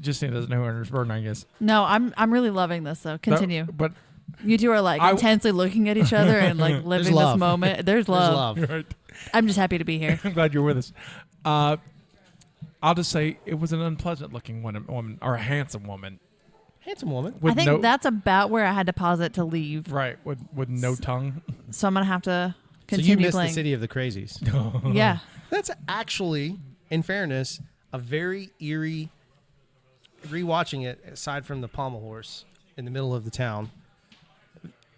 Justina doesn't know who Ernest Borgnine is. No, I'm really loving this though. Continue. But you two are like intensely looking at each other and like living this moment. There's love. Right. I'm just happy to be here. I'm glad you're with us. I'll just say it was an unpleasant looking woman or a handsome woman. Handsome woman. I think that's about where I had to pause it to leave. Right, with no tongue. So I'm gonna have to continue. So you missed playing. the City of the Crazies. Yeah. That's actually, in fairness, a very eerie. Rewatching it, aside from the pommel horse in the middle of the town,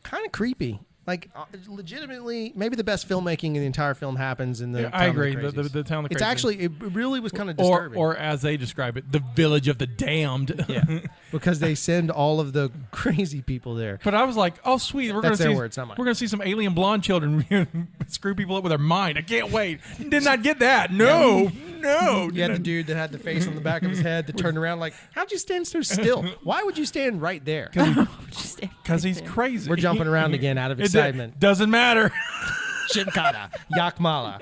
kind of creepy. Like, legitimately, maybe the best filmmaking in the entire film happens in the. I agree. The town of the Crazies. It's actually, it really was kind of disturbing. Or as they describe it, the village of the damned. Yeah, because they send all of the crazy people there. But I was like, oh sweet, That's their words, not mine. We're gonna see some alien blonde children screw people up with their mind. I can't wait. Did not get that. No. You had the dude that had the face on the back of his head that turned around like, how'd you stand so still? Why would you stand right there? Because he's crazy. We're jumping around again out of excitement. Doesn't matter. Gymkata. YAKMALA.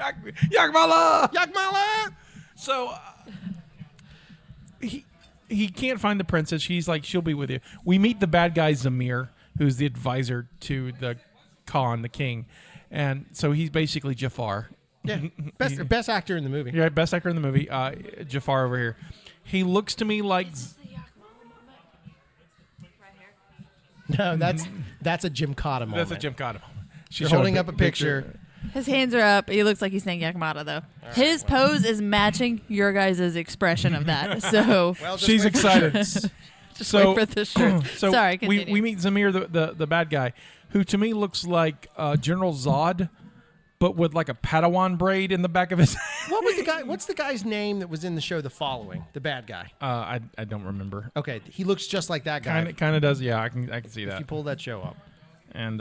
YAKMALA. YAKMALA. So he can't find the princess. She's like, she'll be with you. We meet the bad guy Zamir, who's the advisor to the Khan, the king. And so he's basically Jafar. Yeah, best actor in the movie. Yeah, best actor in the movie. Jafar over here. He looks to me like. No, that's a Gymkata moment. That's a Gymkata moment. She's holding up a picture. His hands are up. He looks like he's saying YAKMALA though. His pose is matching your guys' expression of that. So she's excited. Just wait for the shirt. So sorry, continue. we meet Zamir, the bad guy, who to me looks like General Zod, but with like a Padawan braid in the back of his head. What's the guy's name that was in the show The Following? The bad guy. I don't remember. Okay, he looks just like that guy. Kind of does. Yeah, I can see that. If you pull that show up. And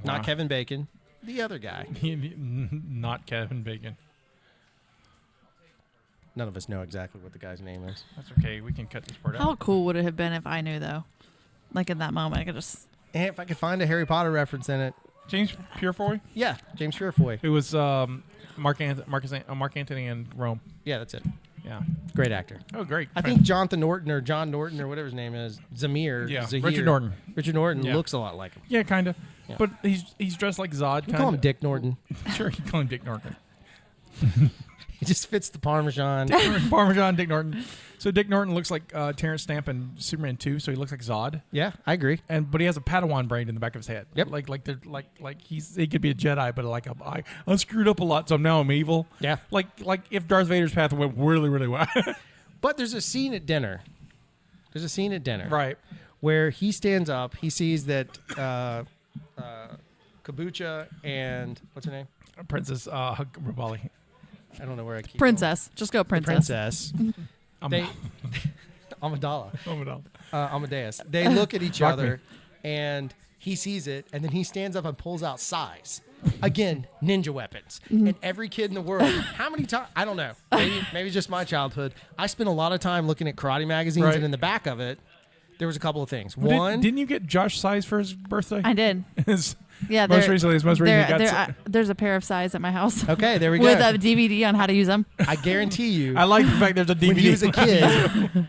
not Kevin Bacon, the other guy. Not Kevin Bacon. None of us know exactly what the guy's name is. That's okay. We can cut this part out. How cool would it have been if I knew though? Like in that moment, I could just. And if I could find a Harry Potter reference in it. James Purefoy? Yeah, James Purefoy. Who was Mark Antony in Rome. Yeah, that's it. Yeah. Great actor. Oh, great. I think John Norton or whatever his name is, Zamir. Yeah, Zahir. Richard Norton. Looks a lot like him. Yeah, kind of. Yeah. But he's dressed like Zod. You call him Dick Norton. Sure, you call him Dick Norton. He just fits the Parmesan. Parmesan, Dick Norton. So Dick Norton looks like Terrence Stamp in Superman 2, so he looks like Zod. Yeah, I agree. But he has a Padawan brain in the back of his head. Yep. Like he could be a Jedi, but like I screwed up a lot, so now I'm evil. Yeah. Like if Darth Vader's path went really, really well. But there's a scene at dinner. Right. Where he stands up, he sees that Kabucha and what's her name? Princess Rubali. I don't know where I keep Princess. Just go princess. Amidala. Amadeus. They look at each other, and he sees it, and then he stands up and pulls out sais. Again, ninja weapons. And every kid in the world, how many times? I don't know. Maybe just my childhood. I spent a lot of time looking at karate magazines, and in the back of it, there was a couple of things. One, didn't you get Josh sais for his birthday? I did. Yeah, most recently, there's a pair of sais at my house. Okay, there we go. With a DVD on how to use them. I guarantee you. I like the fact there's a DVD. When he was a kid,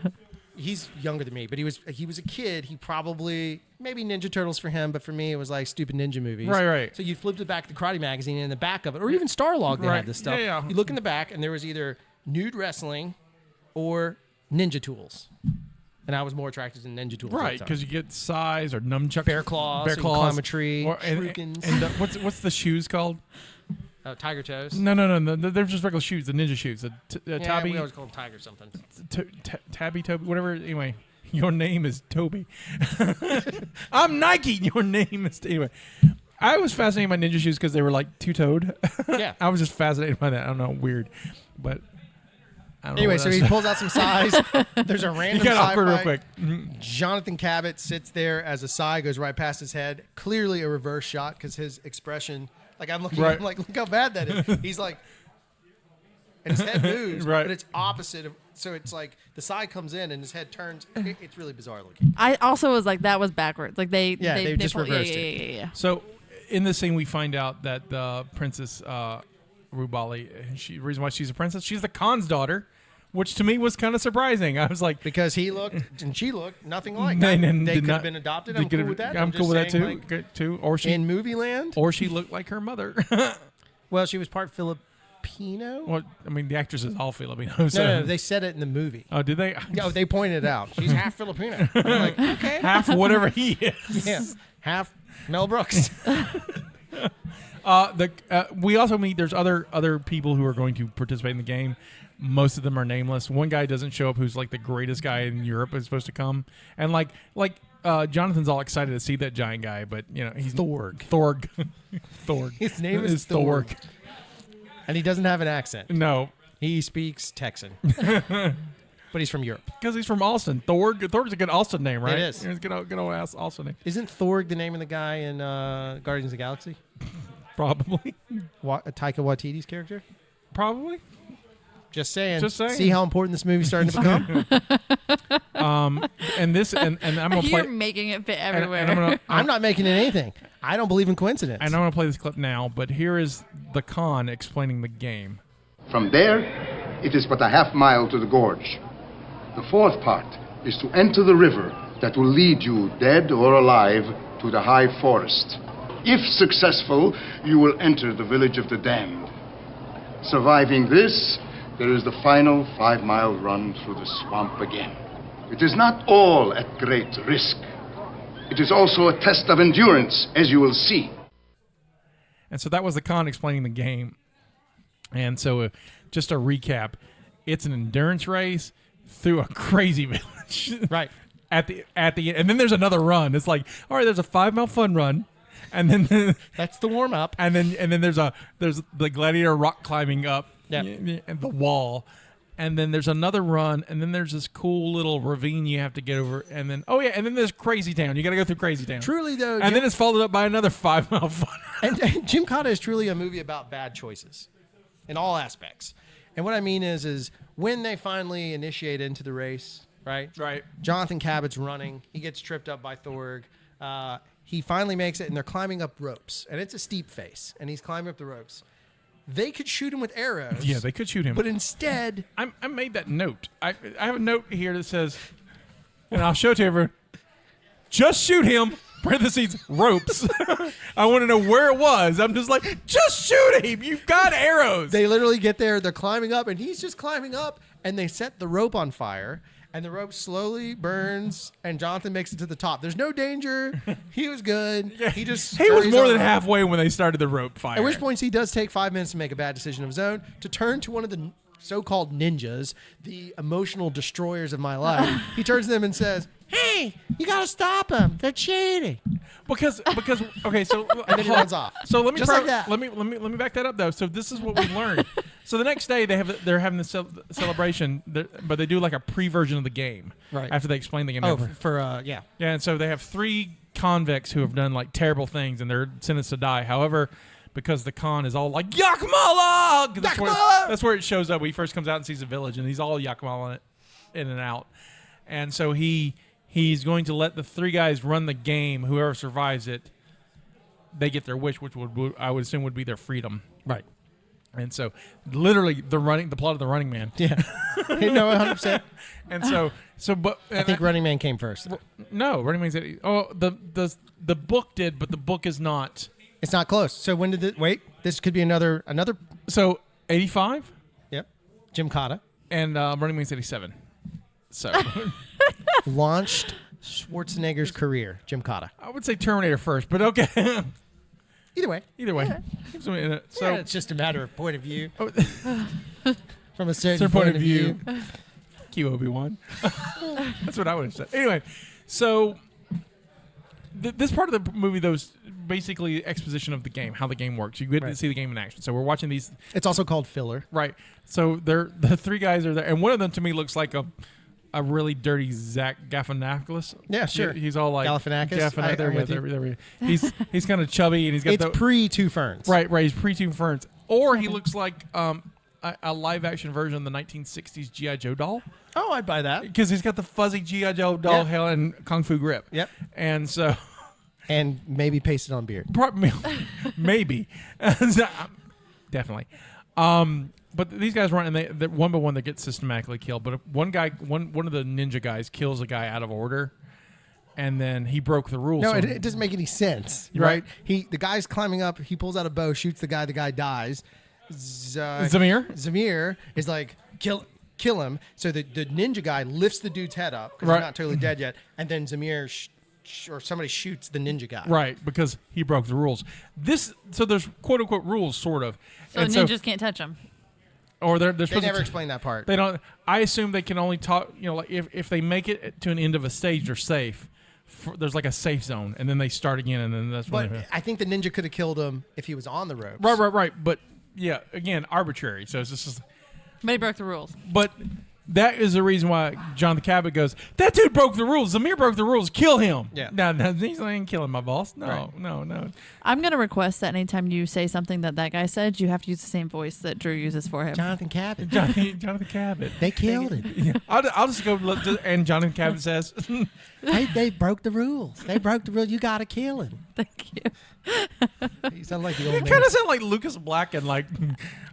he's younger than me, but he was a kid. He probably maybe Ninja Turtles for him, but for me it was like stupid ninja movies. Right. So you flipped it back to the Karate magazine, and in the back of it, or even Starlog, they had this stuff. Yeah. You look in the back, and there was either nude wrestling, or ninja tools. And I was more attracted to ninja tools. Right, because you get size or nunchucks. Bear claws. Bear So you claws. can climb a tree. And what's the shoes called? Tiger toes. No. They're just regular shoes. The ninja shoes. Tabby. We always call them tiger something. Tabby, Toby, whatever. Anyway, your name is Toby. I'm Nike. Your name is... Anyway, I was fascinated by ninja shoes because they were like two-toed. Yeah. I was just fascinated by that. I don't know. Weird. But... Anyway, so he pulls out some size. There's a random got awkward real fight. quick. Jonathan Cabot sits there as a sai goes right past his head. Clearly a reverse shot because his expression, like I'm looking at him like, look how bad that is. He's like, and his head moves, Right. but it's opposite of. So it's like the sai comes in and his head turns. It's really bizarre looking. I also was like, that was backwards. Like they just reversed it. Yeah. So in this scene, we find out that the Princess Rubali, the reason why she's a princess, she's the Khan's daughter. Which to me was kind of surprising. I was like, because he looked and she looked nothing like they that. They could have been adopted. I'm cool with that. I'm cool with that too. Like, Good too. Or she in movie land, or she looked like her mother. Well, she was part Filipino. Well, I mean, the actress is all Filipino. So. No, they said it in the movie. Oh, did they? No, they pointed it out. She's half Filipino. I'm like, okay, half whatever he is. Yeah, half Mel Brooks. We also meet. There's other people who are going to participate in the game. Most of them are nameless. One guy doesn't show up who's like the greatest guy in Europe is supposed to come. And like Jonathan's all excited to see that giant guy, but you know, he's Thorg. Thorg. His name is Thorg. And he doesn't have an accent. No. He speaks Texan. But he's from Europe. Because he's from Austin. Thorg's a good Austin name, right? It is. It's a good old ass Austin name. Isn't Thorg the name of the guy in Guardians of the Galaxy? Probably. Taika Waititi's character? Probably. Just saying. See how important this movie's starting to become? And I'm gonna play. You're making it fit everywhere. And I'm not making it anything. I don't believe in coincidence. And I'm gonna play this clip now, but here is the Khan explaining the game. From there, it is but a half mile to the gorge. The fourth part is to enter the river that will lead you, dead or alive, to the high forest. If successful, you will enter the village of the damned. Surviving this, there is the final 5-mile run through the swamp again. It is not all at great risk. It is also a test of endurance, as you will see. And so that was the Khan explaining the game. And so just a recap, it's an endurance race through a crazy village. Right. At the end. And then there's another run. It's like, all right, there's a 5-mile fun run. And then that's the warm up. And then there's the gladiator rock climbing up. Yep. And the wall, and then there's another run, and then there's this cool little ravine you have to get over, and then and then there's Crazy Town. You got to go through Crazy Town. Truly though, and then it's followed up by another 5-mile fun. And Gymkata is truly a movie about bad choices, in all aspects. And what I mean is when they finally initiate into the race, right? Right. Jonathan Cabot's running. He gets tripped up by Thorg. He finally makes it, and they're climbing up ropes, and it's a steep face, and he's climbing up the ropes. They could shoot him with arrows. Yeah, they could shoot him. But instead... I made that note. I have a note here that says, and I'll show it to everyone, just shoot him, parentheses, ropes. I want to know where it was. I'm just like, just shoot him. You've got arrows. They literally get there, they're climbing up, and he's just climbing up, and they set the rope on fire, and the rope slowly burns, and Jonathan makes it to the top. There's no danger. He was good. He was more than halfway when they started the rope fire. At which point he does take 5 minutes to make a bad decision of his own, to turn to one of the so-called ninjas, the emotional destroyers of my life. He turns to them and says, "Hey, you got to stop them. They're cheating." Because okay, so and then he runs off. So let me just like that. Let me back that up though. So this is what we learned. So the next day they're having the celebration, but they do like a pre-version of the game right after they explain the game. Yeah. And so they have 3 convicts who have done like terrible things and they're sentenced to die. However, because the Khan is all like YAKMALA, that's where it shows up. When he first comes out and sees the village, and he's all YAKMALA in and out. And so he's going to let the 3 guys run the game. Whoever survives it, they get their wish, which I would assume would be their freedom. Right. And so, literally, the plot of the Running Man. Yeah. No, 100%. And but I think Running Man came first. No, Running Man said, the book did, but the book is not. It's not close. So when did it? Wait, this could be another. So 85. Yep. Gymkata. and Running Man 87. So Launched Schwarzenegger's career, Gymkata. I would say Terminator first, but okay. Either way. So It's just a matter of point of view. Oh, From a certain point of view. Q Obi-Wan. That's what I would have said. Anyway, so this part of the movie, though, is basically exposition of the game, how the game works. You get to see the game in action. So we're watching these. It's also called filler. Right. So the three guys are there, and one of them to me looks like a really dirty Zach Galifianakis. Yeah, sure. He's all like Galifianakis. There. He's kind of chubby, and he's got it's pre-Two Ferns. Right. He's pre-Two Ferns, or he looks like a live-action version of the 1960s G.I. Joe doll. Oh, I'd buy that. Because he's got the fuzzy G.I. Joe doll hair and Kung Fu grip. Yep. And so... And maybe pasted on beard. Maybe. Definitely. But these guys run, and they one by one they get systematically killed. But one of the ninja guys kills a guy out of order, and then he broke the rules. No, it doesn't make any sense, right? The guy's climbing up. He pulls out a bow, shoots the guy. The guy dies. Zamir is like, kill him. So the ninja guy lifts the dude's head up because he's not totally dead yet, and then Zamir or somebody shoots the ninja guy. Right, because he broke the rules. So there's quote unquote rules, sort of. So ninjas can't touch him. Or they never explain that part. They don't. I assume they can only talk. Like if they make it to an end of a stage, they're safe. There's like a safe zone, and then they start again, and then that's. But I think the ninja could have killed him if he was on the ropes. Right. But yeah, again, arbitrary. So it's just. But he broke the rules. But that is the reason why Jonathan Cabot goes, that dude broke the rules. Zamir broke the rules. Kill him. Yeah. No, he's not even killing my boss. No. I'm going to request that anytime you say something that guy said, you have to use the same voice that Drew uses for him. Jonathan Cabot. Jonathan Cabot. They killed him. Yeah. I'll just go, and Jonathan Cabot says, they broke the rules. They broke the rules. You got to kill him. Thank you. You sound like the old man. It kind of sound like Lucas Black and like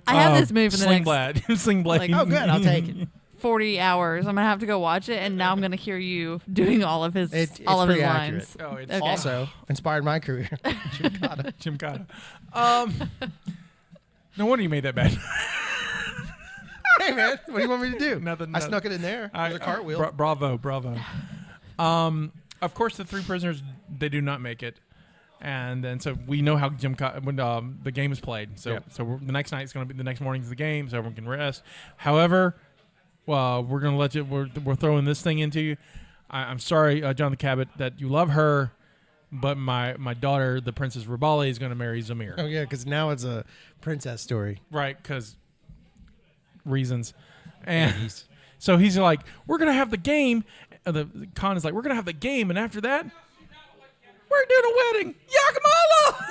I have this movie in the Sling next Blade. Sling Blade. like, oh, good. I'll take it. 40 hours. I'm going to have to go watch it, and now I'm going to hear you doing all of his it's all of his pretty lines. accurate. Oh, it's Okay. Also inspired my career. Gymkata. No wonder you made that bad. Hey, man. What do you want me to do? Nothing. I snuck it in there. There's a cartwheel. Bravo. Of course, the three prisoners, they do not make it. And then, so we know how when the game is played. So, the next night is going to be the next morning's the game, so everyone can rest. However, we're going to let you. We're throwing this thing into you. I'm sorry, Jonathan Cabot, that you love her, but my daughter, the Princess Ribali, is going to marry Zamir. Oh yeah, because now it's a princess story. Right? Because reasons. And so he's like, we're going to have the game. The Khan is like, we're going to have the game, and after that, we're doing a wedding. YAKMALA!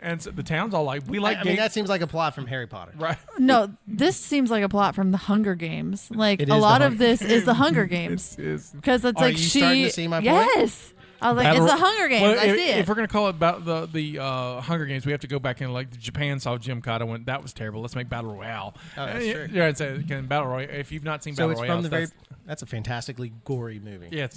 And so the town's all like, we like games. I mean, that seems like a plot from Harry Potter. Right. No, this seems like a plot from the Hunger Games. Like, It a is lot the of this is the Hunger Games. Because it's Are like you she. starting to see my point? Yes. I was like, it's the Hunger Games. Well, I see it. If we're going to call it about the Hunger Games, we have to go back and like Japan saw Gymkata went, that was terrible. Let's make Battle Royale. Oh, that's true. Yeah, I'd say Battle Royale. If you've not seen So Battle it's Royale, from the that's a fantastically gory movie. Yeah,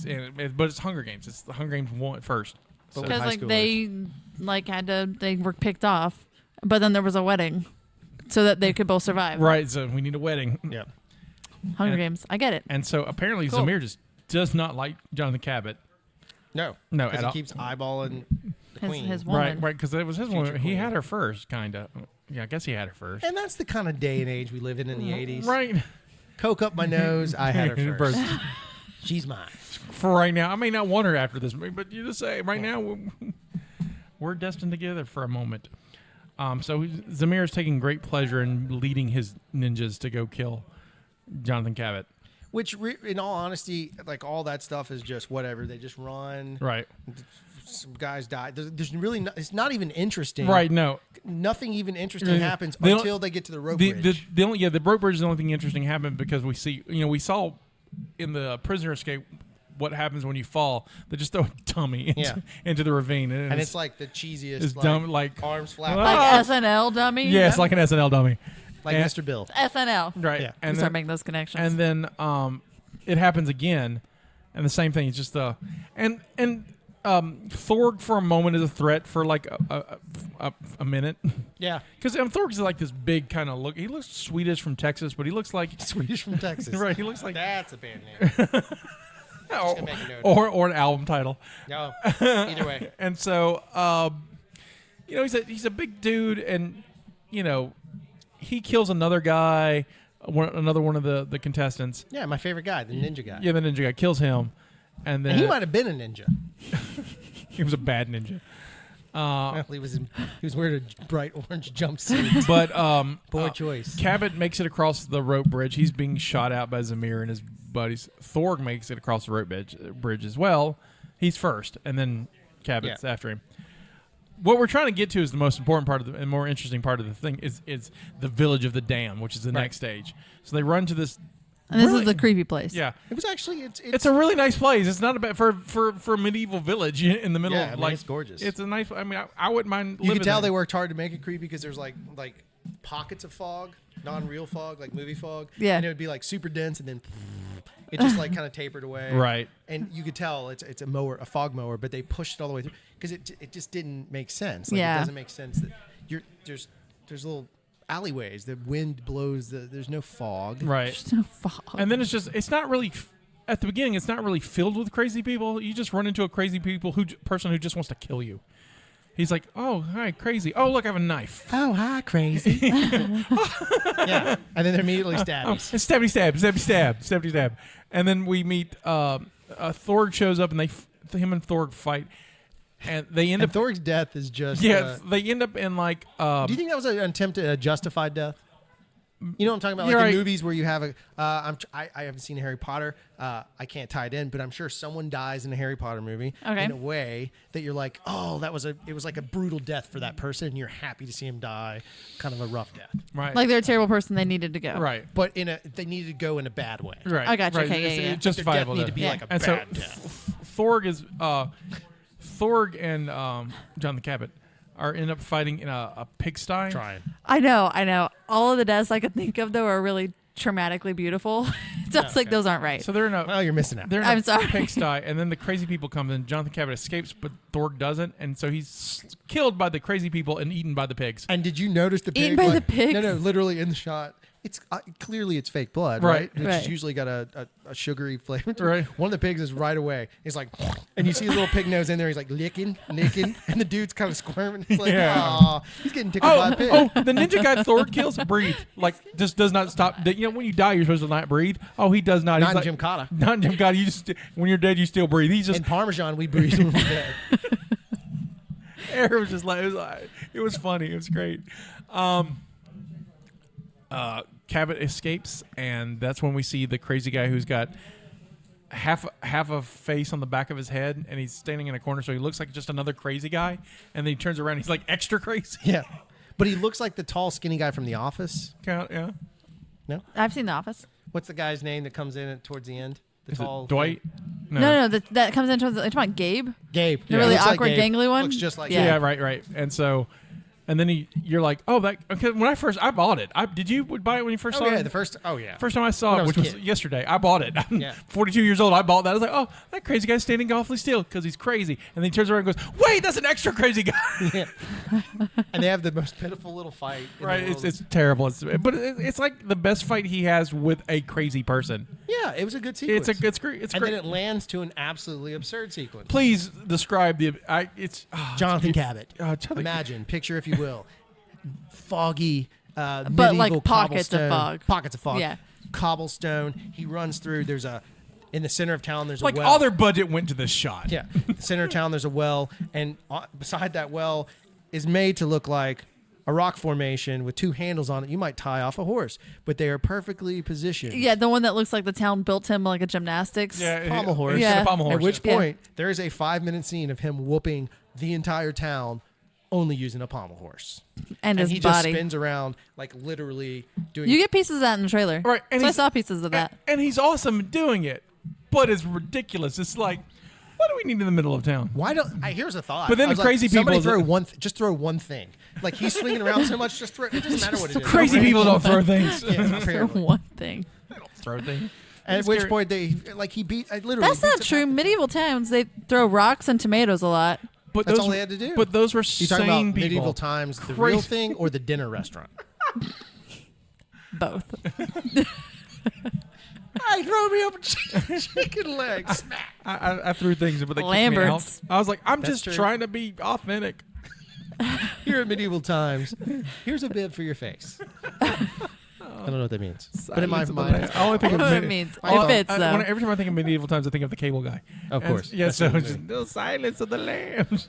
but it's Hunger Games. It's the Hunger Games one first. So. Because high like schoolers. they were picked off, but then there was a wedding, so that they could both survive. Right. So we need a wedding. Yeah. Hunger Games. I get it. And so apparently Cool. Zamir just does not like Jonathan Cabot. No. No, Because at he all. keeps eyeballing the queen. His woman. Right, because it was his Future one. He queen. had her first, kind of. Yeah, I guess he had her first. And that's the kind of day and age we live in the 80s. Right. Coke up my nose. I had her first. She's mine. For right now, I may not want her after this movie, but you just say right now we're destined together for a moment. So Zamir is taking great pleasure in leading his ninjas to go kill Jonathan Cabot. Which, in all honesty, like all that stuff is just whatever. They just run. Right. Some guys die. There's really it's not even interesting. Right. No. Nothing even interesting happens They don't- until they get to the rope bridge. The rope bridge is the only thing interesting happened because we saw in the prisoner escape what happens when you fall. They just throw a dummy into the ravine, and it's like the cheesiest. It's dumb, like arms flapping, Like SNL dummy. yeah, it's like an SNL dummy, like Mr. Bill. SNL. right? Yeah. And Start then, making those connections. and then it happens again, and the same thing. It's just and Thorg for a moment is a threat for like a minute. Yeah. Because Thorg's like this big kind of look. He looks Swedish from Texas, but he looks like Swedish from Texas. Right. He looks like That's a band name. or an album title. No. Either way. And so, he's a big dude, and he kills another guy, another one of the contestants. Yeah, my favorite guy, the ninja guy. Yeah, the ninja guy kills him, and then he might have been a ninja. he was a bad ninja. Well, he was wearing a bright orange jumpsuit. But poor choice. Cabot makes it across the rope bridge. He's being shot out by Zamir and his buddies. Thorg makes it across the rope bridge as well. He's first, and then Cabot's after him. What we're trying to get to is the most important part of and more interesting part of the thing is the village of the Dam, which is the next stage. So they run to this. And this is the creepy place. Yeah, it was actually it's a really nice place. It's not a bad for a medieval village in the middle. Yeah, it's gorgeous. It's a nice. I mean, I wouldn't mind. You living can tell there. they worked hard to make it creepy because there's like pockets of fog, non-real fog, like movie fog. Yeah, and it would be like super dense, and then it just like kind of tapered away. Right, and you could tell it's a fog mower, but they pushed it all the way through because it just didn't make sense. Like, yeah, it doesn't make sense that there's little alleyways. The wind blows. There's no fog. Right. There's no fog. And then it's not really at the beginning. It's not really filled with crazy people. You just run into a crazy person who just wants to kill you. He's like, "Oh, hi, crazy. Oh, look, I have a knife. Oh, hi, crazy." Yeah. And then they're immediately stabbies. It's stabby stab. And then we meet Thorg shows up, and him and Thorg fight. And they end up. Thorg's death is just. They end up in like. Do you think that was an attempt at a justified death? You know what I'm talking about? You're Like right. in movies where you have I haven't seen Harry Potter. I can't tie it in, but I'm sure someone dies in a Harry Potter movie in a way that you're like, oh, it was like a brutal death for that person, and you're happy to see him die, kind of a rough death. Right. Like they're a terrible person. They needed to go. Right. But they needed to go in a bad way. Right. I got you. Right. Okay, yeah. It's justifiable. Their death need to be like a and bad so death. Thorg and John the Cabot end up fighting in a pigsty. Trying. I know. All of the deaths I could think of, though, are really traumatically beautiful. So it's like those aren't right. So they're in a. Well, you're missing out. They're in I'm a sorry. pigsty, and then the crazy people come, and Jonathan Cabot escapes, but Thorg doesn't, and so he's killed by the crazy people and eaten by the pigs. And did you notice the pig? Eaten by the pigs? No, literally in the shot. It's clearly it's fake blood, Right. Which Right. is usually got a sugary flavor. Right. One of the pigs is right away. He's like, and you see a little pig nose in there. He's like licking, and the dude's kind of squirming. It's like, Yeah. he's getting tickled by a pig. The ninja guy Thorg kills breathe. Like, just does not stop. When you die, you're supposed to not breathe. Oh, he does not. Not He's in like, Gymkata. Not in Gymkata. You just, when you're dead, you still breathe. He's just. In Parmesan, we breathe when we're dead. It was just like it was funny. It was great. Cabot escapes, and that's when we see the crazy guy who's got half a face on the back of his head, and he's standing in a corner, so he looks like just another crazy guy. And then he turns around, and he's like extra crazy. Yeah, but he looks like the tall, skinny guy from The Office. Yeah. No, I've seen The Office. what's the guy's name that comes in towards the end? The Is tall it Dwight? No, that comes into the. You're talking about Gabe? Gabe. The really Looks like awkward, Gabe. gangly one? Looks just like Yeah. Yeah, right. And so, and then you're like, oh, that. Okay, when I bought it. Did you buy it when you first saw it? First First time I saw When it, I was which a was kid. yesterday, I bought it. I'm Yeah. 42 years old. I bought that. I was like, oh, that crazy guy's standing awfully still because he's crazy. And then he turns around and goes, wait, that's an extra crazy guy. And they have the most pitiful little fight. in the Right? world. It's terrible. It's like the best fight he has with a crazy person. Yeah, it was a good sequence. It's great. It's and great. then it lands to an absolutely absurd sequence. Please describe Jonathan Cabot. Jonathan- Imagine, picture if you will, foggy, But medieval like pockets of cobblestone- fog. Pockets of fog. Yeah. Cobblestone. He runs through. In the center of town, there's like a well. all their budget went to this shot. Yeah. Center of town, there's a well, and beside that well is made to look like a rock formation with two handles on it. You might tie off a horse, but they are perfectly positioned. Yeah, the one that looks like the town built him like a gymnastics. Pommel horse. Yeah. Pommel horse. At which Yeah. point, there is a 5-minute scene of him whooping the entire town only using a pommel horse. And his he body. just spins around, like literally doing You get pieces of that in the trailer. Right, and So I he's- saw pieces of that. And he's awesome at doing it, but it's ridiculous. It's like, what do we need in the middle of town? Why don't here's a thought. But then I was the crazy people somebody is throw like- just throw one thing. Like he's swinging around so much, just throw. It doesn't matter what it is. Crazy people don't throw things. Yeah, For apparently. one thing. Throw things. At which point he beat. Literally. That's not true. Medieval times they throw rocks and tomatoes a lot. But that's all they had to do. But those were you talking about people. medieval times, the real thing, or the dinner restaurant? Both. I throw me up chicken legs. Smack. I threw things, but they kicked me out. Lambert's. I was like, I'm That's just true. trying to be authentic. Here at medieval times, here's a bib for your face. I don't know what that means. But in my mind, I only think of What it means. It fits, though. every time I think of medieval times, I think of the cable guy. Of course. Yeah, That's so what it's it just the silence of the lambs.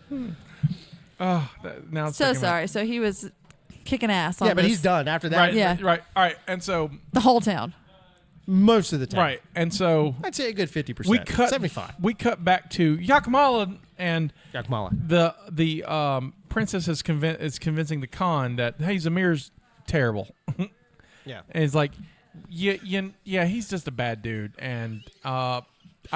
Oh, now it's So sticking sorry. So he was kicking ass on yeah, but this he's done after that. Right, Yeah. right. All right, and so the whole town. Most of the time. right, and so I'd say a good 50%. we cut 75. We cut back to YAKMALA, and YAKMALA. the princess is convincing the Khan that hey, Zamir's terrible. Yeah. And he's like, yeah, he's just a bad dude, and I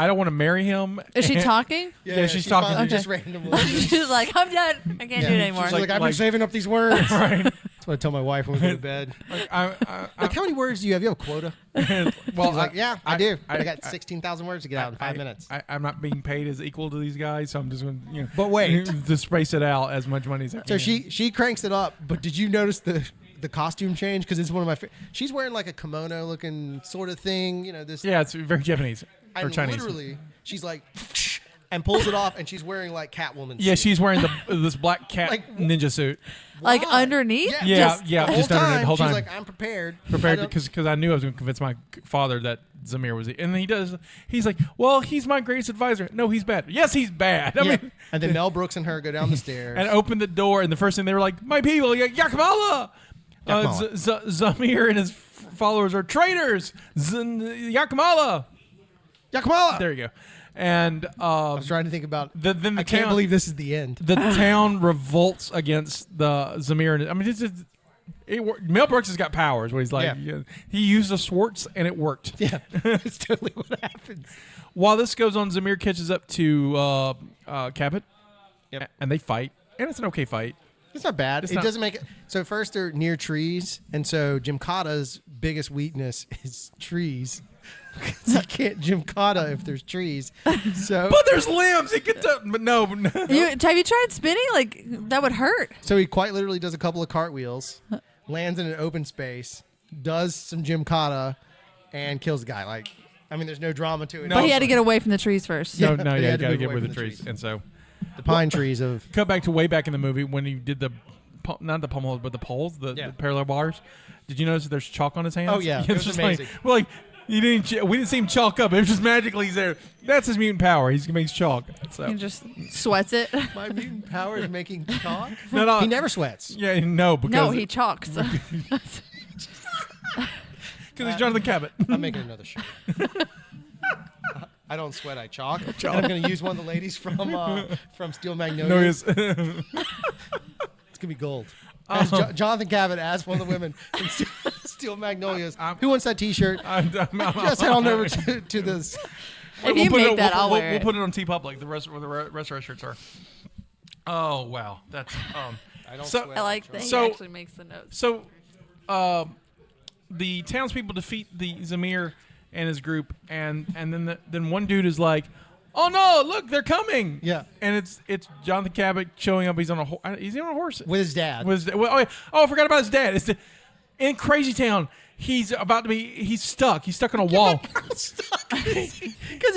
don't want to marry him. Is she talking? Yeah, she's talking. Okay. Just randomly. She's like, I'm done. I can't do it anymore. She's like, I've been saving up these words. Right. That's what I tell my wife when we go to bed. Like, Like, how many words do you have? You have a quota? well, She's like, yeah, I do. I I- got 16,000 words to get out in 5 minutes. I'm not being paid as equal to these guys, so I'm just going to, But wait. to space it out as much money as I can. So she cranks it up, but did you notice the costume change? Because it's one of my she's wearing like a kimono looking sort of thing. You know, this. Yeah, it's very Japanese or And Chinese. literally, she's like, and pulls it off, and she's wearing like Catwoman. Yeah, suit. she's wearing this black cat Like, ninja suit. Like Why? underneath? Yeah, Just- yeah, The just whole underneath time, the whole time. she's like, I'm prepared. Prepared I don't- because I knew I was going to convince my father that Zamir was, and he does. He's like, well, he's my greatest advisor. No, he's bad. Yes, he's bad. I Yeah. mean, And then Mel Brooks and her go down the stairs. and open the door, and the first thing they were like, my people, YAKMALA. YAKMALA. Zamir and his followers are traitors. YAKMALA. YAKMALA. There you go. And I was trying to think about. then the I can't town- believe this is the end. the town revolts against the Zamir. And I mean, Mel Brooks has got powers. Where he's like, Yeah. he used a Swartz and it worked. Yeah, it's totally what happens. While this goes on, Zamir catches up to Cabot, Yep. and they fight, and it's an okay fight. It's not bad. It's It not- doesn't make it. So first they're near trees, and so Gymkata's biggest weakness is trees. You can't Gymkata if there's trees. So But there's limbs. He gets up, but no. have you tried spinning? Like that would hurt. So he quite literally does a couple of cartwheels, lands in an open space, does some Gymkata, and kills the guy. Like, I mean, there's no drama to it. No. But he had to get away from the trees first. No, Yeah, no, he yeah, you had to gotta move get away with the from the trees. trees. And so, The pine trees of. cut back to way back in the movie when he did the, not the pommels, but the poles, the parallel bars. Did you notice that there's chalk on his hands? Oh, yeah. It It's was just amazing. Like, well, like, we didn't see him chalk up. It was just magically he's there. That's his mutant power. He makes chalk. So He just sweats it. My mutant power is making chalk. No. He never sweats. Yeah, no, because No, he chalks. because he's Jonathan Cabot. I'm making another shirt. I don't sweat. I chalk. And I'm going to use one of the ladies from Steel No, Magnolias. he's It's going to be gold. As Jonathan Cabot as one of the women from Steel Magnolias. Who wants that T-shirt? Just head on over to this. If you make that, I'll wear We'll it. put it on TeePublic. The rest where the rest of our shirts are. Oh wow, that's I don't So- sweat. I like that he So- actually makes the notes. so. The townspeople defeat the Zamir and his group, and then one dude is like, "Oh no! Look, they're coming!" Yeah. and it's Jonathan Cabot showing up. He's on a is he on a horse? With his dad. I forgot about his dad. In Crazy Town. He's stuck. He's stuck on a wall. Because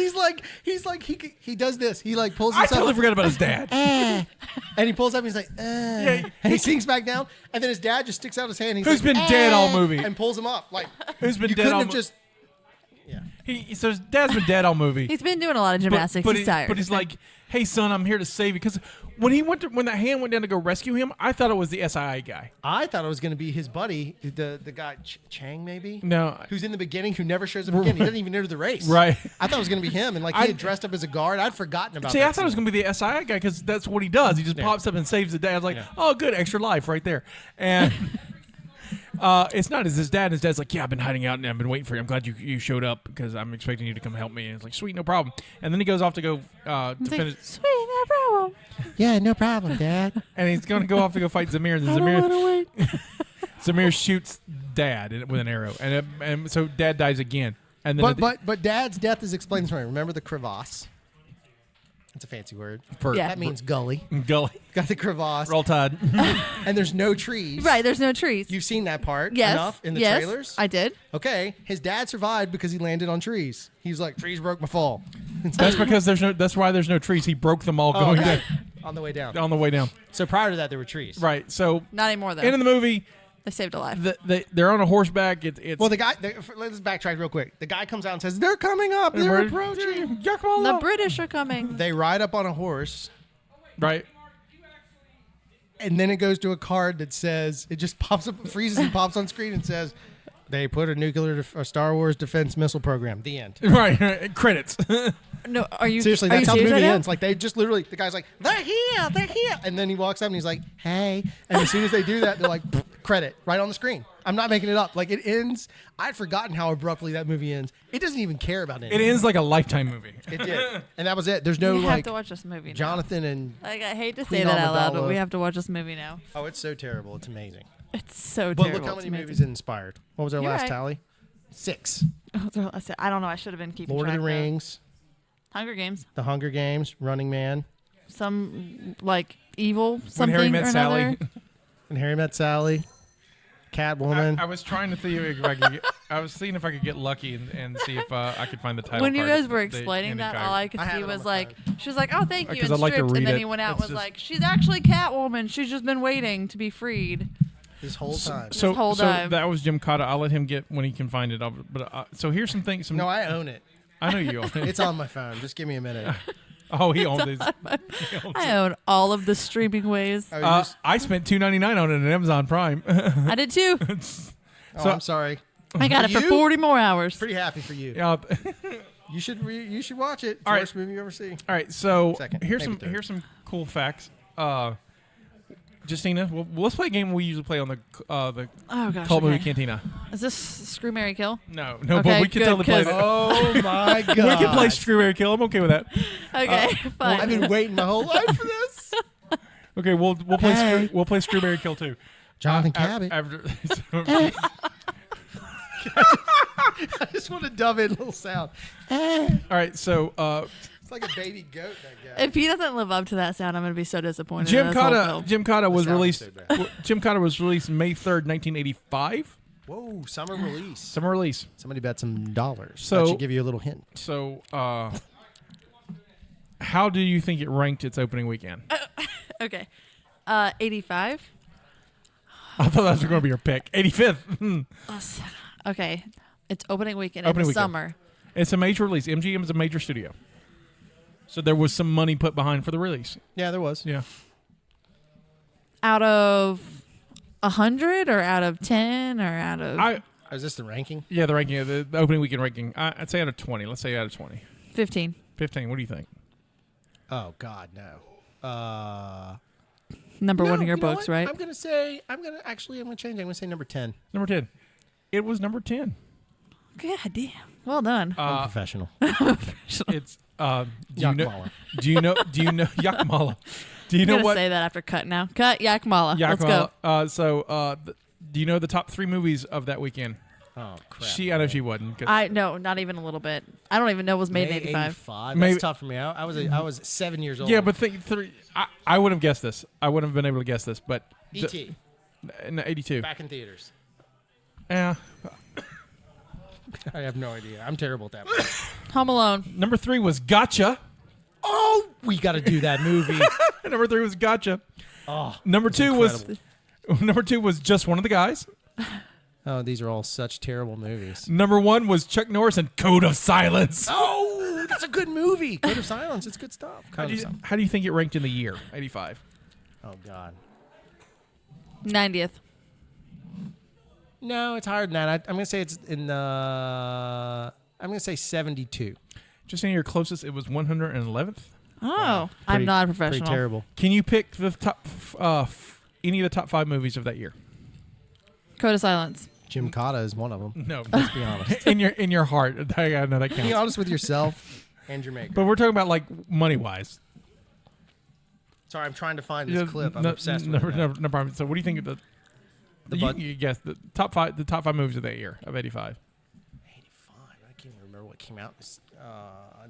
he does this. He like pulls I himself totally up, forgot about his dad. and he pulls up and he's like, Yeah, and he sinks back down, and then his dad just sticks out his hand. And he's Who's like, been dead all movie? and pulls him up. Like, Who's been you dead couldn't all have mo- just. Yeah. So his dad's been dead all movie. He's been doing a lot of gymnastics. He's tired. But he's like, "Hey son, I'm here to save you." Because when that hand went down to go rescue him, I thought it was the SIA guy. I thought it was going to be his buddy, the guy Chang maybe. No. Who's in the beginning, who never shows up again. He doesn't even enter the race. Right. I thought it was going to be him, and like he had dressed up as a guard. I'd forgotten about. See, that I thought it was scene. going to be the SIA guy because that's what he does. He just pops up and saves the day. I was like, "Oh, good, extra life right there." And it's not. It's his dad. And his dad's like, "Yeah, I've been hiding out and I've been waiting for you. I'm glad you showed up because I'm expecting you to come help me." And it's like, "Sweet, no problem." And then he goes off to go to finish. Sweet, no problem. Yeah, no problem, Dad. And he's going to go off to go fight Zamir. And Zamir shoots Dad with an arrow, and so Dad dies again. And then but Dad's death is explained this way. Remember the crevasse? It's a fancy word. Yeah. That means gully. Gully. Got the crevasse. Roll Tide. And there's no trees. Right, there's no trees. You've seen that part Yes. enough in the Yes, trailers? I did. Okay. His dad survived because he landed on trees. He was like, trees broke my fall. That's because that's why there's no trees. He broke them all going okay. On the way down. on the way down. So prior to that, there were trees. Right. So Not anymore, though. in the movie, They saved a life. they're on a horseback. It's Well, let's backtrack real quick. The guy comes out and says, they're coming up. They're approaching. The British are coming. They ride up on a horse. right. And then it goes to a card that says, it just pops up, freezes and pops on screen and says, they put a Star Wars defense missile program. The end. Right. Credits. No, are you Seriously, are that's you how the serious movie right now? ends. Like, they just literally, the guy's like, they're here. And then he walks up and he's like, hey. And as soon as they do that, they're like, credit, right on the screen. I'm not making it up. Like, it ends, I'd forgotten how abruptly that movie ends. It doesn't even care about anything. It ends like a Lifetime movie. It did. And that was it. There's no, We have like, to watch this movie now. Jonathan and, Like, I hate to Queen say that out loud, but Amidala. we have to watch this movie now. oh, it's so terrible. It's amazing. It's so But terrible. look how It's many amazing. movies it inspired. What was our You're last right. tally? 6. I don't know. I should have been keeping Lord of track. the Rings, Hunger Games. The Hunger Games, Running Man, Some, like, evil When something Harry or Met another. Sally. and Harry Met Sally, Catwoman. I was trying to see if I could. I was seeing if I could get lucky and see if I could find the title. When you card guys were that they explaining handed that, Kyle. all I could I have see it on was my like, she was like, "Oh, thank you," Because and I like to stripped, and read then it. he went out and It's was just- like, "She's actually Catwoman. She's just been waiting to be freed." this whole time. So, whole so time. that was Gymkata. I'll let him get when he can find it. But so here's some things. No, I own it. I know you own it. It's on my phone. Just give me a minute. Oh, he owns it. I own all of the streaming ways. Oh, you just- I spent $2.99 on it on Amazon Prime. I did too. oh, I'm sorry. I got it for You? 40 more hours. Pretty happy for you. Yeah, You should watch it. It's the All right. worst movie you ever see. all right, so Second, here's maybe some third. cool facts. Justina, let's play a game we usually play on the Oh gosh. Cult Movie okay. Cantina. Is this Screw Mary Kill? No, Okay, but we can good, totally play 'cause- that. Oh my god. We can play Screw Mary Kill. I'm okay with that. Okay, fine. I've been waiting my whole life for this. Okay, we'll play Hey. we'll play Screw Mary Kill too. Jonathan A- Cabot. After, I just want to dub in a little sound. all right, so It's like a baby goat, that guy. If he doesn't live up to that sound, I'm going to be so disappointed. in this whole film. Gymkata was sound released. is so bad. Gymkata was released May 3rd, 1985. Whoa, summer release. Summer release. Somebody bet some dollars. So- that should give you a little hint. So, how do you think it ranked its opening weekend? Okay. 85. I thought that was going to be your pick. 85th. Okay. It's opening weekend Opening in the weekend. summer. It's a major release. MGM is a major studio. So there was some money put behind for the release. Yeah, there was. Yeah. Out of 100 or out of 10 or out of Is this the ranking? Yeah, the ranking, the opening weekend ranking. I'd say out of 20. Let's say out of 20. 15? 15. What do you think? Oh God, no. Number No, one in your you know books, what? right? I'm gonna change. I'm gonna say number 10. Number 10. It was number 10. God damn. Well done. I'm professional. It's do you know YAKMALA. YAKMALA? Do you I'm know going to what say that after cut now. Cut YAKMALA. Let's go. YAKMALA. Do you know the top 3 movies of that weekend? Oh crap. I know she wouldn't. No, not even a little bit. I don't even know it was made in 85. That's Maybe- tough for me. I was 7 years old. Yeah, but think 3. I would have guessed this. I wouldn't have been able to guess this, but E.T. No, 82. back in theaters. Yeah. I have no idea. I'm terrible at that. Part. Home Alone. Number 3 was Gotcha. Oh, we got to do that movie. Number 3 was Gotcha. Oh, Number that's 2 incredible. Number 2 was Just One of the Guys. Oh, these are all such terrible movies. Number 1 was Chuck Norris and Code of Silence. Oh, that's a good movie. Code of Silence. It's good stuff. How do you think it ranked in the year? 85. Oh God. 90th. No, it's higher than that. I'm gonna say it's in the. I'm gonna say 72. Just in your closest, it was 111th. Oh. I'm not a Pretty professional. terrible. Can you pick the top any of the top 5 movies of that year? Code of Silence. Gymkata is one of them. No. Let's be honest. in your heart. I know that Be counts. honest with yourself and your maker. But we're talking about like money wise. Sorry, I'm trying to find this clip. I'm obsessed with it. No problem. So what do you think of you guess the top 5 movies of that year of 85? 85. I can't even remember what came out.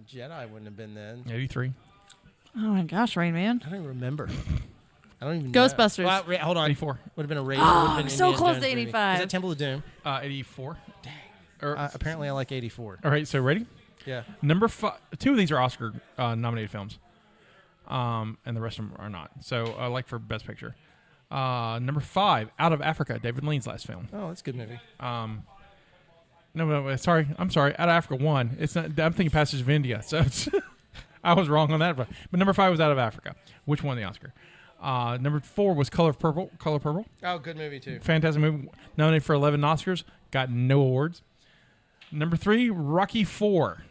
Jedi wouldn't have been then. 83. Oh my gosh, Rain Man. I don't even remember. I don't even Ghostbusters. know. Well, hold on. 84. Would have been a race. Oh, so close to 85. Is that Temple of Doom? 84. Dang. Apparently, I like 84. All right, so ready? Yeah. Number 5. 2 of these are Oscar nominated films, and the rest of them are not. So, like for Best Picture. Number 5, Out of Africa, David Lean's last film. Oh, that's a good movie. No, sorry. I'm sorry. Out of Africa 1. It's not. I'm thinking Passage of India. So I was wrong on that. But number 5 was Out of Africa, which won the Oscar. Number 4 was Color Purple. Color Purple. Oh, good movie too. Fantastic movie. Nominated for 11 Oscars. Got no awards. Number 3, Rocky 4.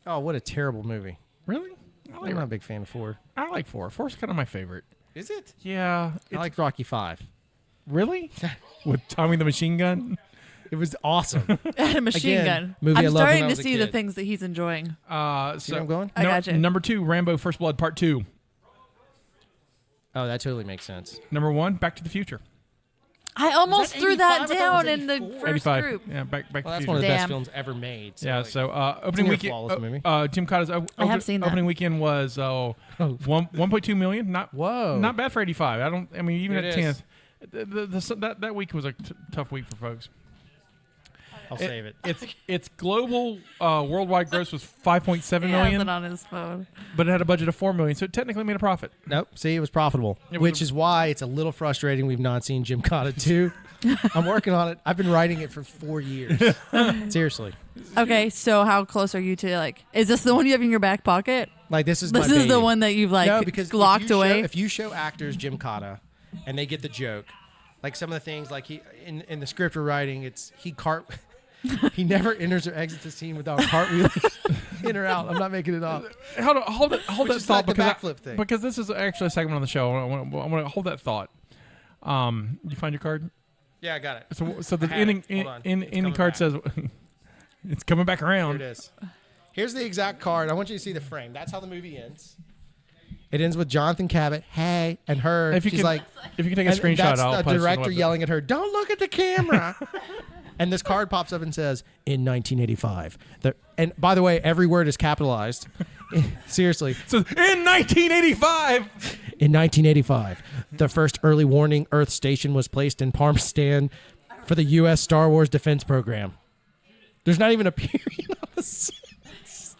Oh, what a terrible movie. Really? I'm not a big fan of 4. I like 4. 4's kind of my favorite. Is it? Yeah. I like Rocky 5. Really? With Tommy the Machine Gun? It was awesome. And a machine Again, gun. movie I I'm loved when starting I to was a see the kid. things that he's enjoying. See where I'm going? I gotcha. Number 2, Rambo First Blood Part 2. Oh, that totally makes sense. Number 1, Back to the Future. I almost threw 85? that I thought it down was in the 84. first 85. group. Yeah, Back to Well, the that's Future. one of the best Damn. films ever made. So Yeah, like, so opening near weekend. flawless movie. Gymkata's I have seen that. opening weekend was 1.2 million. Not bad for 85. I mean, even It at is. 10th, that week was a tough week for folks. I'll save it. Its global worldwide gross was 5.7 He has million, it on his phone. but it had a budget of 4 million, so it technically made a profit. Nope. See, it was profitable, It was which is why it's a little frustrating we've not seen Gymkata 2. I'm working on it. I've been writing it for 4 years. Seriously. Okay, so how close are you to like? Is this the one you have in your back pocket? Like, this is This my is the baby. one that you've like No, because locked away. If you show actors Gymkata and they get the joke, like some of the things like he in the script we're writing, he never enters or exits the scene without cartwheeling in or out. I'm not making it up. Hold that is thought like the because backflip thing. because this is actually a segment on the show. I want to hold that thought. You find your card? Yeah, I got it. So the I have ending it. Hold on. It's ending coming card back. says it's coming back Here around. it is. Here's the exact card. I want you to see the frame. That's how the movie ends. It ends with Jonathan Cabot, hey, and her. If you she's can, like, if you can take a and screenshot, that's I'll the post it on director the website. yelling at her, "Don't look at the camera." And this card pops up and says, "In 1985." And by the way, every word is capitalized. Seriously. So in 1985. In 1985, the first early warning Earth station was placed in Palmerston for the U.S. Star Wars defense program. There's not even a period on the sentence.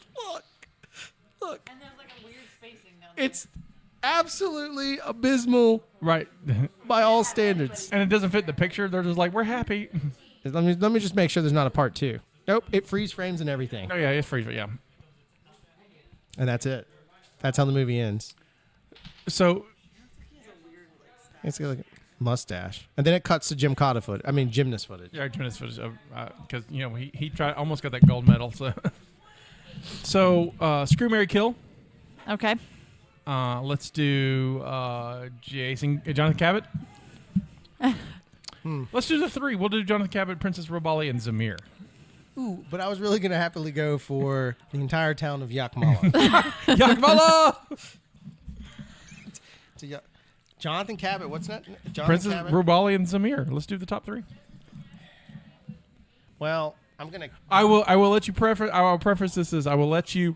Look. And there's like a weird spacing down It's absolutely abysmal Right. by all standards. And it doesn't fit the picture. They're just like, we're happy. Let me just make sure there's not a part 2. Nope, it freeze frames and everything. Oh yeah, it's free. Yeah. And that's it. That's how the movie ends. So It's like a mustache. And then it cuts to gymnast footage. yeah, gymnast footage because he almost got that gold medal. So Screw, Marry, Kill. Okay. Let's do Jonathan Cabot. Let's do the 3. We'll do Jonathan Cabot, Princess Robali, and Zamir. Ooh, but I was really going to happily go for the entire town of YAKMALA. YAKMALA! Jonathan Cabot, what's that? Jonathan Princess Cabot? Robali and Zamir. Let's do the top 3. Well, I'm going to... I will let you preface. I will preface this as I will let you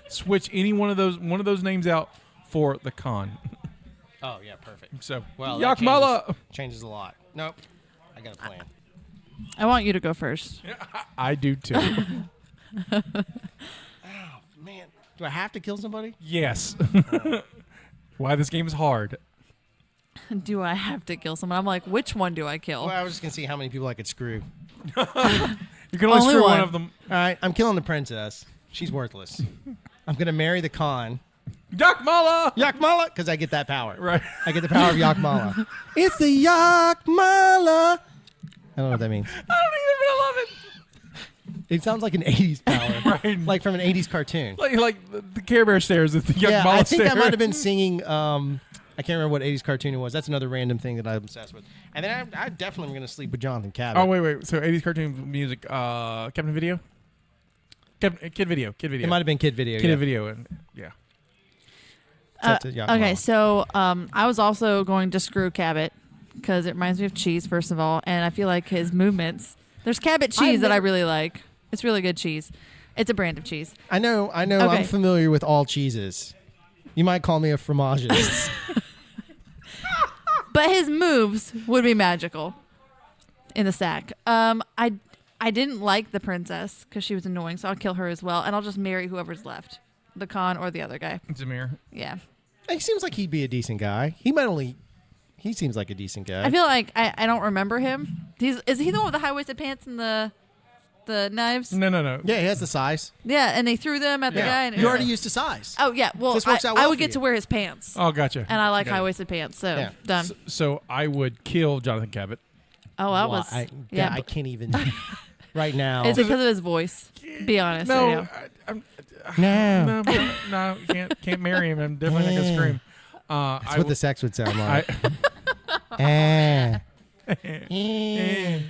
switch any one of those names out for the con. Oh, yeah, perfect. So Well, that YAKMALA changes a lot. Nope. I got a plan. I want you to go first. I do too. Oh, man. Do I have to kill somebody? Yes. Why this game is hard. Do I have to kill someone? I'm like, which one do I kill? Well, I was just going to see how many people I could screw. You can only Only screw one one. of them. All right, I'm killing the princess. She's worthless. I'm going to marry the Khan. YAKMALA! YAKMALA, because I get that power. Right. I get the power of YAKMALA. It's the YAKMALA. I don't know what that means. I don't even love It sounds like an 80s power. Right. Like from an 80s cartoon. it. Like the Care Bear stairs at the YAKMALA Yeah, I think stairs. I might have been singing, I can't remember what 80s cartoon it was. That's another random thing that I'm obsessed with. And then I definitely am going to sleep with Jonathan Cabot. Oh, wait. So 80s cartoon music, Captain Video? Kid Video. It might have been Kid Video. Kid yeah. Video, and yeah. Set to YAKMALA. Okay, so I was also going to screw Cabot because it reminds me of cheese, first of all, and I feel like his movements. There's Cabot cheese that I really like. It's really good cheese. It's a brand of cheese. I know. Okay. I'm familiar with all cheeses. You might call me a fromagist. But his moves would be magical in the sack. I didn't like the princess because she was annoying, so I'll kill her as well, and I'll just marry whoever's left, the Khan or the other guy. Zamir. Yeah. He seems like he'd be a decent guy. He seems like a decent guy. I feel like I don't remember him. Is he the one with the high-waisted pants and the knives? No. Yeah, he has the size. Yeah, and they threw them at the guy. And You already used to size. Oh, yeah. Well, This works out well I would for get you. to wear his pants. Oh, gotcha. And I like Got it. high-waisted pants, so Yeah. done. So I would kill Jonathan Cabot. Oh, I Well, was. I yeah. can't even right now. It's because of his voice. Be honest. No, right no, No. no, can't marry him. I'm definitely not gonna scream. That's what the sex would sound like. I can be.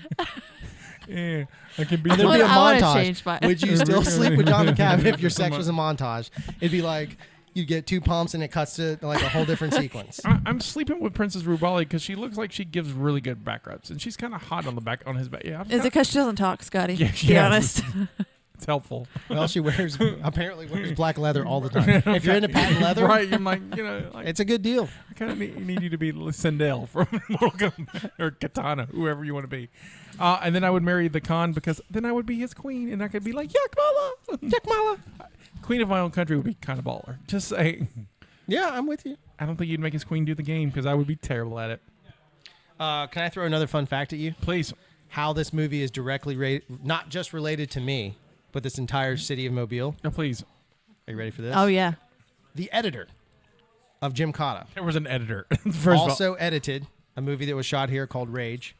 And there'd be a I wanna montage. change my- Would you still sleep with Jonathan Cabot if your sex was a montage? It'd be like you'd get 2 pumps and it cuts to like a whole different sequence. I'm sleeping with Princess Rubali because she looks like she gives really good back rubs, and she's kind of hot on his back. Yeah, Is it because she doesn't talk, Scotty? Yeah, Be yeah. honest. It's helpful. Well, she apparently wears black leather all the time. If you're into patent leather, right? You're like, it's a good deal. I kind of need you to be Sindel from Mortal Kombat or Katana, whoever you want to be. And then I would marry the Khan because then I would be his queen, and I could be like YAKMALA, YAKMALA. Queen of my own country would be kind of baller. Just saying. Yeah, I'm with you. I don't think you'd make his queen do the game because I would be terrible at it. Can I throw another fun fact at you? Please. How this movie is directly not just related to me, but this entire city of Mobile. No, please. Are you ready for this? Oh, yeah. The editor of Gymkata There was an editor. First also edited a movie that was shot here called Rage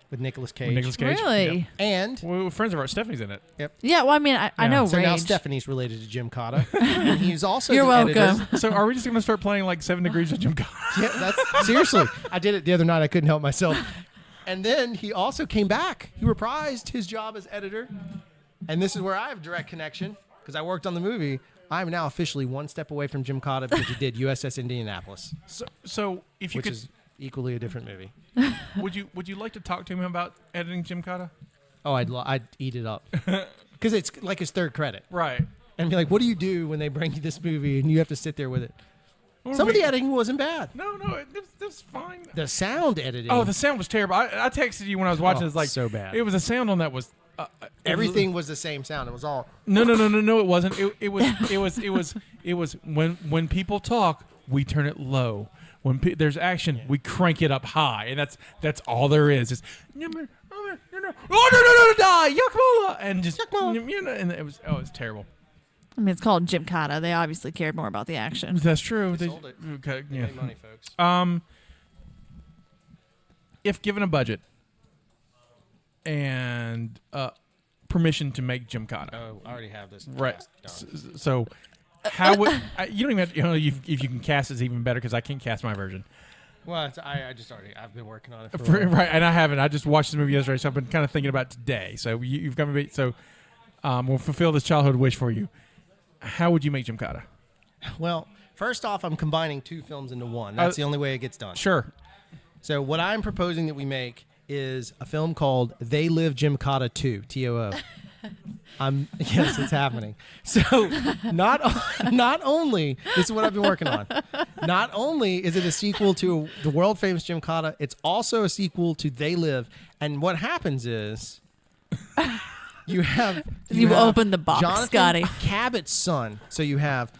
with Nicolas Cage. Nicolas Cage. Really? Yep. And Well, friends of ours, Stephanie's in it. Yeah, well, I mean, I know so Rage. now Stephanie's related to Gymkata. And he's also You're the welcome. editor. So are we just going to start playing like 7 Degrees of Gymkata? Yeah, that's seriously. I did it the other night. I couldn't help myself. And then he also came back. He reprised his job as editor. And this is where I have direct connection because I worked on the movie. I'm now officially one step away from Gymkata because he did USS Indianapolis, So if you which could, is equally a different movie. would you like to talk to him about editing Gymkata? Oh, I'd eat it up because it's like his third credit. Right. And be like, what do you do when they bring you this movie and you have to sit there with it? Some of the editing wasn't bad. No, that's fine. The sound editing. Oh, the sound was terrible. I texted you when I was watching. Oh, It's like so bad. It was a sound on that was Everything was the same sound. It was all. No, it wasn't. It was when people talk, we turn it low. When there's action, we crank it up high, and that's all there is. It's oh no, die, YAKMALA, and just and it was terrible. I mean, it's called Gymkata. They obviously cared more about the action. That's true. They sold it. Okay, They yeah. made money, folks. If given a budget and permission to make Gymkata, Oh, I already have this. right? Done. So, how would you don't even have to, if you can cast it's even better because I can't cast my version. Well, I've been working on it for a while. Right, and I haven't. I just watched this movie yesterday, so I've been kind of thinking about it today. So you've got me. So we'll fulfill this childhood wish for you. How would you make Gymkata? Well, first off, I'm combining 2 films into one. That's the only way it gets done. Sure. So what I'm proposing that we make is a film called They Live Gymkata 2, TOO. Yes, it's happening. So not only, this is what I've been working on. Not only is it a sequel to the world famous Gymkata, it's also a sequel to They Live. And what happens is you have opened the box, Jonathan Scotty. Cabot's son. So you have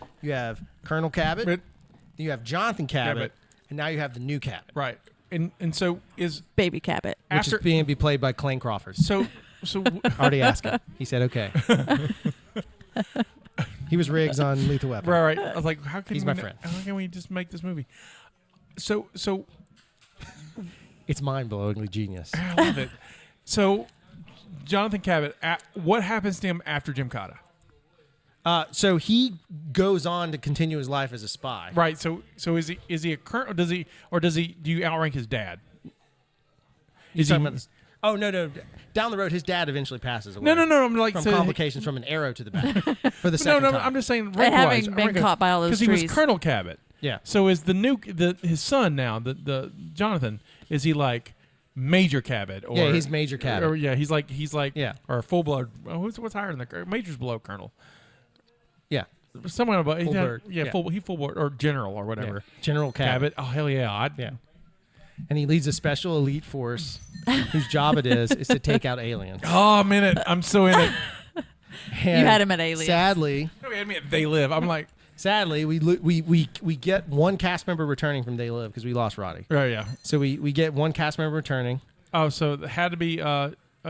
Colonel Cabot, But- you have Jonathan Cabot, Cabot. and now you have the new Cabot, Right. And so is Baby Cabot. which after is being be played by Clayne Crawford. so Already asked him. He said okay. He was Riggs on Lethal Weapon. right. I was like, how can He's we my not- friend. How can we just make this movie? So It's mind-blowingly genius. I love it. So Jonathan Cabot, what happens to him after Gymkata? So he goes on to continue his life as a spy. Right. So is he a colonel? Do you outrank his dad? He's talking about this. Oh no! Down the road, his dad eventually passes away. No. I'm like from so, complications from an arrow to the back for the No, second no. time. I'm just saying. And having been caught by all those because he was trees. Colonel Cabot. Yeah. So is his son now the Jonathan? Is he like Major Cabot. Or, Yeah, he's Major Cabot. Or, yeah, he's like Yeah. or full blood. What's higher than the Major's below Colonel? Yeah. Someone about Full bird. Yeah, full board or general or whatever. Yeah. General Cabot. Oh hell yeah! Yeah. And he leads a special elite force whose job it is to take out aliens. Oh, I'm in it. I'm so in it. You had him at Aliens. Sadly, No, he had me at They Live. I'm like, sadly, we get one cast member returning from They Live because we lost Roddy. oh yeah. So we get one cast member returning. Oh, so it had to be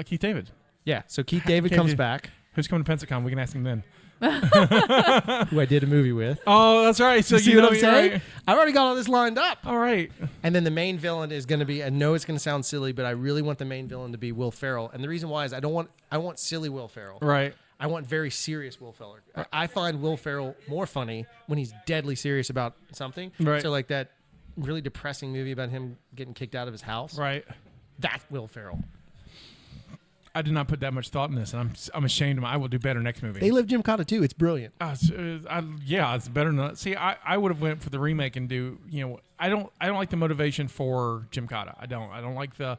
Keith David. Yeah. So Keith David comes back, Who's coming to Pensacon? We can ask him then. who I did a movie with. Oh, that's right. So You see know what I'm you're saying? right. I've already got all this lined up. All right. And then the main villain is going to be, I know it's going to sound silly, but I really want the main villain to be Will Ferrell. And the reason why is I want silly Will Ferrell. Right. I want very serious Will Ferrell. I find Will Ferrell more funny when he's deadly serious about something. Right. So like that really depressing movie about him getting kicked out of his house. Right. That's Will Ferrell. I did not put that much thought in this, and I'm ashamed of I will do better next movie. They Live Gymkata too. It's brilliant. Yeah, it's better than see. I would have went for the remake and do I don't like the motivation for Gymkata. I don't like the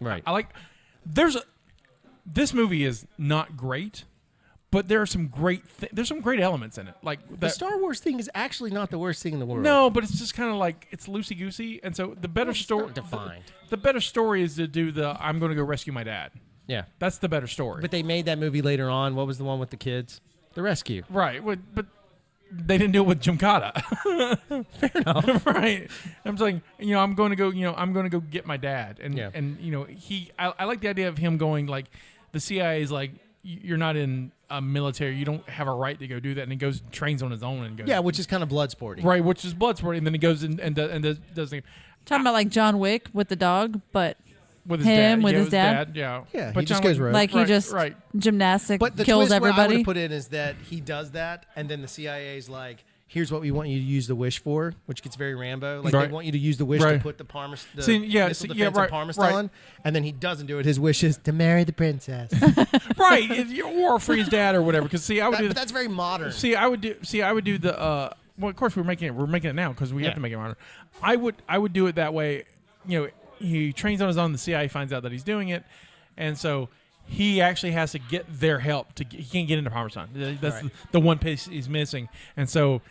Right. This movie is not great, but there are some great elements in it. Like The Star Wars thing is actually not the worst thing in the world. No, but it's just kind of like it's loosey goosey, and so the better story. Defined. The better story is to do I'm going to go rescue my dad. Yeah. That's the better story. But they made that movie later on. What was the one with the kids? The Rescue. Right, but they didn't do it with Gymkata. Fair enough. Right. I'm saying, I'm going to go, I'm going to go get my dad, and Yeah. and I like the idea of him going like, the CIA is like, you're not in a military, you don't have a right to go do that, and he goes and trains on his own and goes. Yeah, which is kind of blood sporting. Right, which is blood sporting, and then he goes and does things. Talking about like John Wick with the dog, but With his him dad. with Yeah, his dad? Yeah. Yeah, But he just John goes Wick- rogue. like he just Right. gymnastic But the kills twist where I would everybody. have put in is that he does that, and then the CIA's like, here's what we want you to use the wish for, which gets very Rambo. Like Right. they want you to use the wish Right. to put the missile defense right, on Parmesan, right. and then he doesn't do it. His wish is to marry the princess. Right, or free his dad or whatever. Because see, I would do. But that's very modern. See, I would do the. Well, of course, we're making it now because we have to make it modern. I would do it that way. He trains on his own. The CIA finds out that he's doing it, and so he actually has to get their help he can't get into Parmesan. That's Right. the one piece he's missing, and so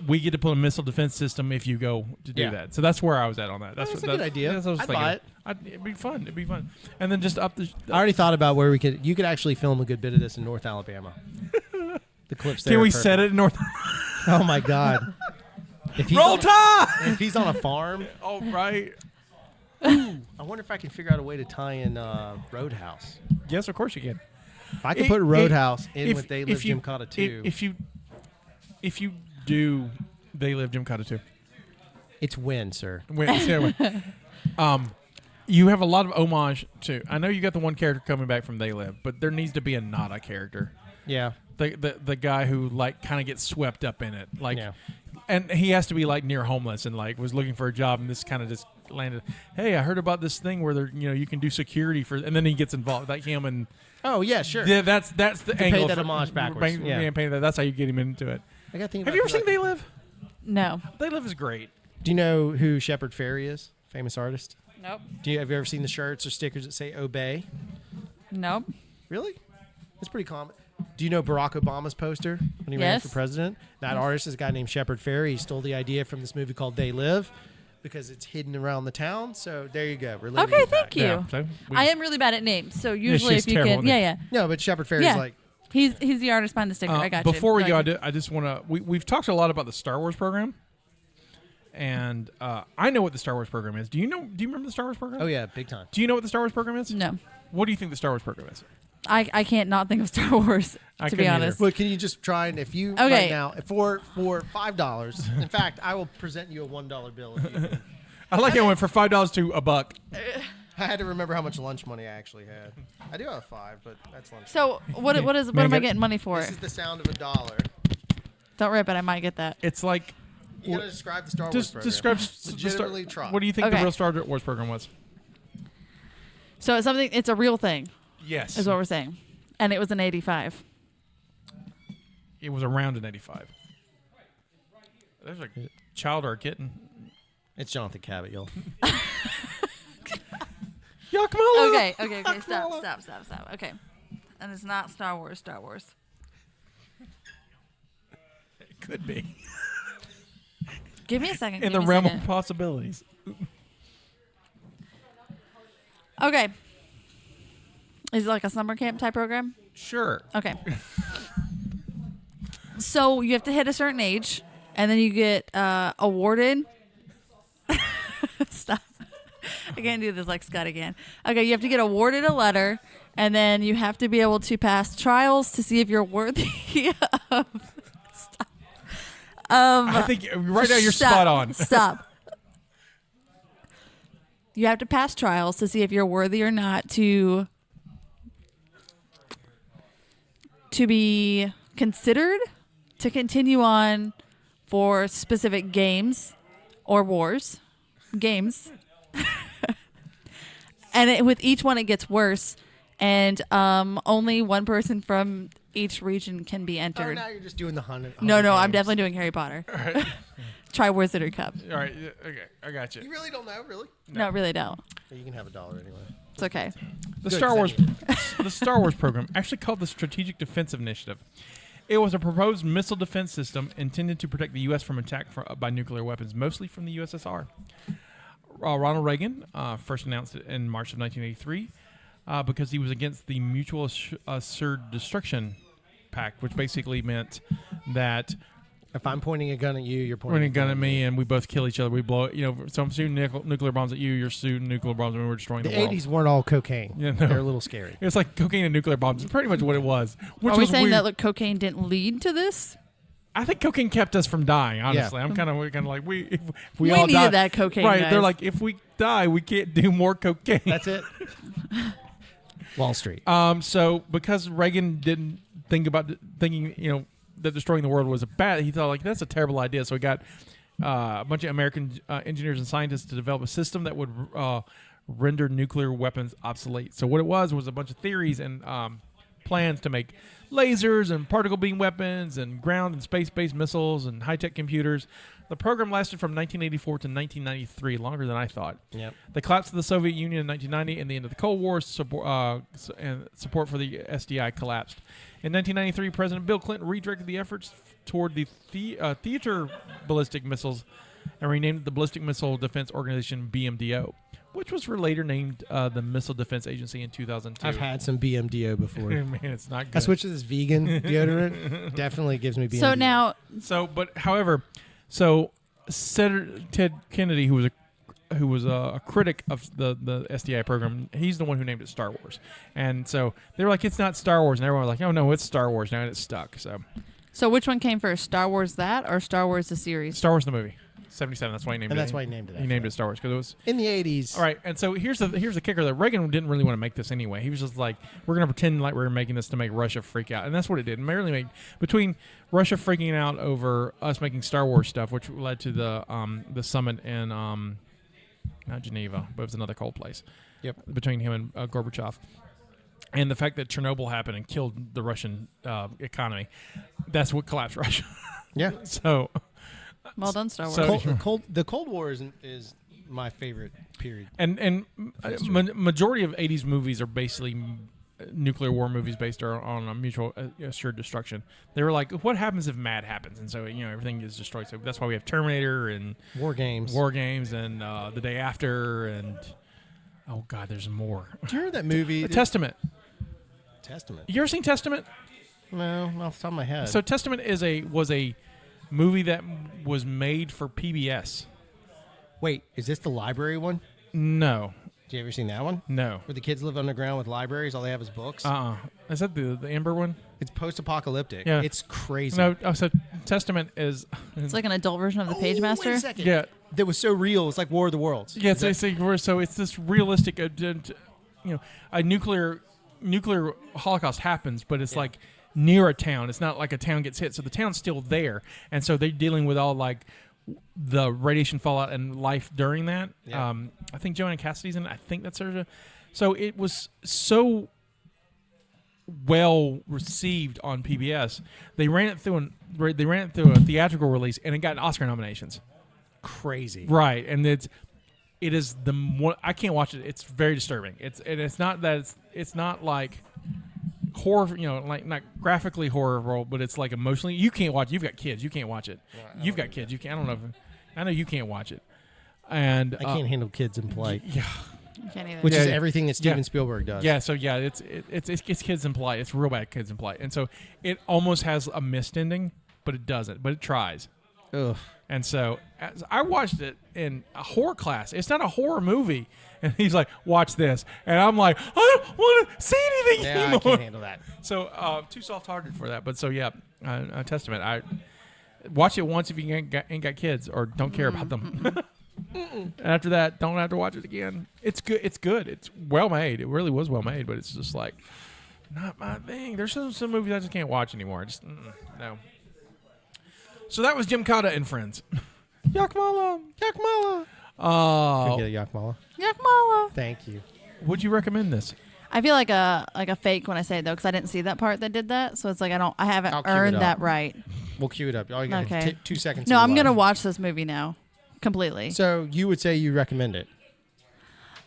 we get to put a missile defense system if you go to do Yeah. that. So that's where I was at on that. That's a good idea. That's what I was I'd thinking. buy it. It'd be fun. It'd be fun. And then just up the. I already thought about where you could actually film a good bit of this in North Alabama. The clips there. Can are we perfect. set it in North? Oh my God! If he's Roll on Tide! if he's on a farm, Oh right. I wonder if I can figure out a way to tie in Roadhouse. Yes, of course you can. If I could put Roadhouse in if- with They Live if you- Gymkata 2, If you do They Live Gymkata 2. it's win, sir. You have a lot of homage to. I know you got the one character coming back from They Live, but there needs to be a Nada character. Yeah. The guy who like kind of gets swept up in it, like, Yeah. and he has to be like near homeless and like was looking for a job, and this kind of just landed. Hey, I heard about this thing where there, you can do security for, and then he gets involved, like him and. Oh yeah, sure. Yeah, that's the pay angle. that homage backwards. Yeah. Pay that. That's how you get him into it. I got to think. Have you ever seen They Live? No. They Live is great. Do you know who Shepard Fairey is? Famous artist. Nope. Have you ever seen the shirts or stickers that say "Obey"? Nope. Really? That's pretty common. Do you know Barack Obama's poster when he ran Yes. for president? That artist is a guy named Shepard Fairey. He stole the idea from this movie called They Live because it's hidden around the town. So there you go. Relating Okay, it back. thank you. Yeah, so I am really bad at names, so usually she's if you terrible can, at yeah. No, but Shepard Fairey's Yeah. like, He's the artist behind the sticker. I got you. Before we go, Like- I just want to. We've talked a lot about the Star Wars program, and I know what the Star Wars program is. Do you remember the Star Wars program? oh yeah, big time. Do you know what the Star Wars program is? No. What do you think the Star Wars program is? I can't not think of Star Wars, I to be couldn't either. honest. Well, can you just try and if you Okay. right now for $5? In fact, I will present you a $1 bill. If you, I like how it went for $5 to $1. I had to remember how much lunch money I actually had. I do have $5, but that's lunch. So what am I getting money for? This is the sound of $1. Don't rip it. I might get that. It's like You gotta describe the Star Wars just program. describe. Legitimately try. What do you think the Okay. real Star Wars program was? So it's something. It's a real thing, Yes, is what we're saying, and it was in '85. it was around in '85. There's a child or a kitten. It's Jonathan Cabot, y'all. YAKMALA. Okay. Stop. Okay. And it's not Star Wars. It could be. Give me a second. In the realm of possibilities. Okay. Is it like a summer camp type program? Sure. Okay. So you have to hit a certain age, and then you get awarded. Stop. I can't do this like Scott again. Okay, you have to get awarded a letter, and then you have to be able to pass trials to see if you're worthy of. Stop. I think right now you're spot on. Stop. You have to pass trials to see if you're worthy or not to be considered to continue on for specific games or wars. Games. And with each one, it gets worse. And only one person from each region can be entered. Oh, now you're just doing the 100. No, I'm definitely doing Harry Potter. All right. Try Wizardry Cup. All right. Okay. I got you. You really don't know, really? No, really don't. You can have $1 anyway. It's okay. The Good, Star Wars program, actually called the Strategic Defensive Initiative. It was a proposed missile defense system intended to protect the U.S. from attack by nuclear weapons, mostly from the USSR. Ronald Reagan first announced it in March of 1983 because he was against the Mutual Assured Destruction Pact, which basically meant that if I'm pointing a gun at you, you're pointing a gun at me, and we both kill each other. We blow, so I'm shooting nuclear bombs at you, you're shooting nuclear bombs, and we're destroying the world. The 80s weren't all cocaine. Yeah, no. They're a little scary. It's like cocaine and nuclear bombs. It's pretty much what it was. Which Are we was saying weird. that cocaine didn't lead to this? I think cocaine kept us from dying. Honestly, Yeah. I'm kind of like if We all needed die, that cocaine, right? guys. They're like, if we die, we can't do more cocaine. That's it. Wall Street. So because Reagan didn't think about thinking, that destroying the world was he thought like that's a terrible idea. So he got a bunch of American engineers and scientists to develop a system that would render nuclear weapons obsolete. So what it was a bunch of theories and plans to make lasers and particle beam weapons and ground and space-based missiles and high-tech computers. The program lasted from 1984 to 1993, longer than I thought. Yep. The collapse of the Soviet Union in 1990 and the end of the Cold War and support for the SDI collapsed. In 1993, President Bill Clinton redirected the efforts toward the theater ballistic missiles and renamed the Ballistic Missile Defense Organization BMDO, which was later named the Missile Defense Agency in 2002. I've had some BMDO before. Man, it's not good. I switched to this vegan deodorant. Definitely gives me BMDO. So now, Senator Ted Kennedy, who was a critic of the SDI program, he's the one who named it Star Wars. And so they were like, it's not Star Wars. And everyone was like, oh, no, it's Star Wars now, and it's stuck. So which one came first, Star Wars that or Star Wars the series? Star Wars the movie. 77. That's why he named it. And that's why he named it. He named it Star Wars because it was in the 80s. All right, and so here's the kicker: that Reagan didn't really want to make this anyway. He was just like, we're going to pretend like we're making this to make Russia freak out, and that's what it did. And merely made between Russia freaking out over us making Star Wars stuff, which led to the summit in not Geneva, but it was another cold place. Yep. Between him and Gorbachev. And the fact that Chernobyl happened and killed the Russian economy, that's what collapsed Russia. Yeah. So. Well done, Star Wars. The Cold War is my favorite period. And majority of 80s movies are basically nuclear war movies based on a mutual assured destruction. They were like, what happens if mad happens? And so, everything is destroyed. So that's why we have Terminator and War Games and The Day After and, oh, God, there's more. Do you remember that movie? Testament. You ever seen Testament? No, off the top of my head. So Testament was a movie that was made for PBS. Wait, is this the library one? No. Did you ever seen that one? No. Where the kids live underground with libraries, all they have is books? Is that the Ember one? It's post-apocalyptic. Yeah. It's crazy. No, so Testament is... It's like an adult version of the Page Master? Wait a second. Yeah. That was so real. It's like War of the Worlds. Yeah, so it's this realistic... a nuclear holocaust happens, but it's like near a town. It's not like a town gets hit, so the town's still there, and so they're dealing with all like the radiation fallout and life during that. Yeah. I think Joanna Cassidy's in it. I think that's her. So it was so well received on PBS. They ran it through a theatrical release, and it got Oscar nominations. Crazy, right? And it is the one I can't watch it. It's very disturbing. It's not that it's not like horror, like not graphically horrible, but it's like emotionally. You can't watch. You've got kids. You can't watch it. You've got kids. You can't. I don't know. I know you can't watch it. And I can't handle kids in play. Yeah. Can't either. Which is everything that Steven Spielberg does. Yeah, so it's kids in play. It's real bad kids in play. And so it almost has a missed ending, but it doesn't. But it tries. Ugh. And so as I watched it in a horror class. It's not a horror movie. And he's like, watch this. And I'm like, I don't want to see anything anymore. I can't handle that. So too soft-hearted for that. But so, yeah, a testament. I watch it once if you ain't got kids or don't care about them. After that, don't have to watch it again. It's good. It's good. It's well made. It really was well made, but it's just like not my thing. There's some movies I just can't watch anymore. Just no. So that was Gymkata and Friends. YAKMALA. YAKMALA. Oh. Get a YAKMALA. YAKMALA. Thank you. Would you recommend this? I feel like a fake when I say it though, because I didn't see that part that did that. So it's like I haven't earned that right. We'll cue it up. All you got Okay. 2 seconds. No, I'm gonna watch this movie now, completely. So you would say you recommend it?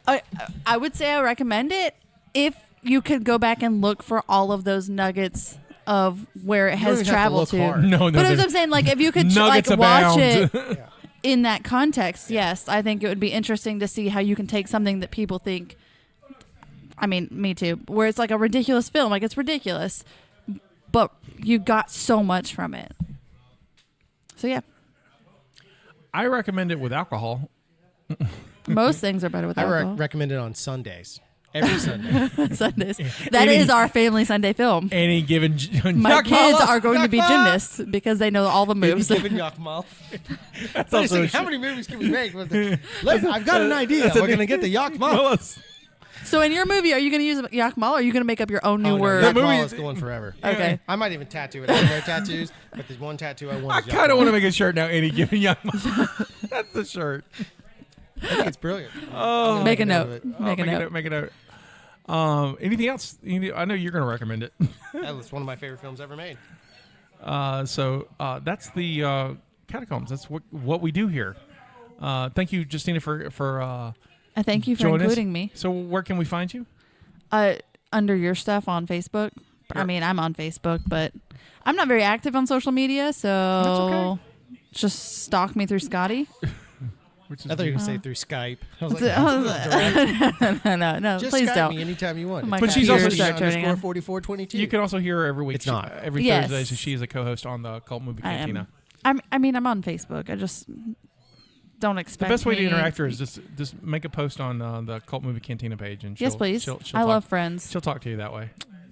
I would say I recommend it if you could go back and look for all of those nuggets of where it has traveled to. No, but as I'm saying, like if you could watch abound. it in that context, yes, I think it would be interesting to see how you can take something that people think. I mean, me too. Where it's like a ridiculous film, like it's ridiculous, but you got so much from it. So yeah, I recommend it with alcohol. most things are better with alcohol. I recommend it on Sundays. Every Sunday. Sundays. That is our family Sunday film. Any given My kids are going to be gymnasts because they know all the moves. Given YAKMALA. How many movies can we make? I've got an idea. We're going to get the YAKMALA. So in your movie, are you going to use YAKMALA or are you going to make up your own new word? The movie is going forever. Okay. I might even tattoo it. I have no tattoos, but there's one tattoo I want. I kind of want to make a shirt now. Any given YAKMALA. That's the shirt. I think it's brilliant. Oh, make a note. Make a note. Make a note. Anything else? I know you're going to recommend it. That was one of my favorite films ever made. So that's the Catacombs. That's what we do here. Thank you, Jestina, for I thank you for including me. So where can we find you? Under your stuff on Facebook. Sure. I mean, I'm on Facebook, but I'm not very active on social media, so that's okay. Just stalk me through Scotty. I thought you were going to say through Skype. I was like, no, just please Skype don't. me anytime you want. But she's also _4422. You can also hear her every week. It's not every Thursday. So she is a co-host on the Cult Movie Cantina. I mean, I'm on Facebook. I just don't expect. The best way to interact with her is just make a post on the Cult Movie Cantina page, and yes, please. I love friends. She'll talk to you that way.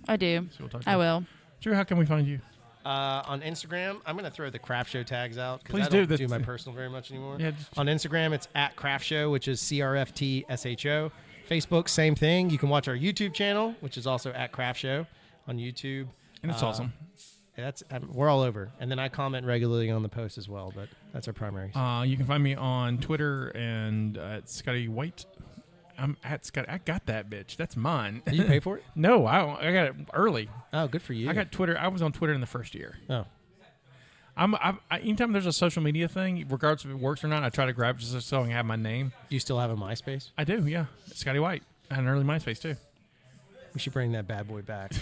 I do. I will. Drew, how can we find you? On Instagram, I'm going to throw the Craft Show tags out because I do. don't do my personal very much anymore. Yeah, on Instagram, it's @Craft Show, which is CRFTSHO. Facebook, same thing. You can watch our YouTube channel, which is also @Craft Show on YouTube. And it's awesome. We're all over. And then I comment regularly on the post as well, but that's our primary. You can find me on Twitter and at Scotty White. I'm at Scotty. I got that bitch. That's mine. Did you pay for it? No, I got it early. Oh, good for you. I got Twitter. I was on Twitter in the first year. Oh. Anytime there's a social media thing, regardless if it works or not, I try to grab it just so I can have my name. Do you still have a MySpace? I do, yeah. Scotty White. I had an early MySpace, too. We should bring that bad boy back.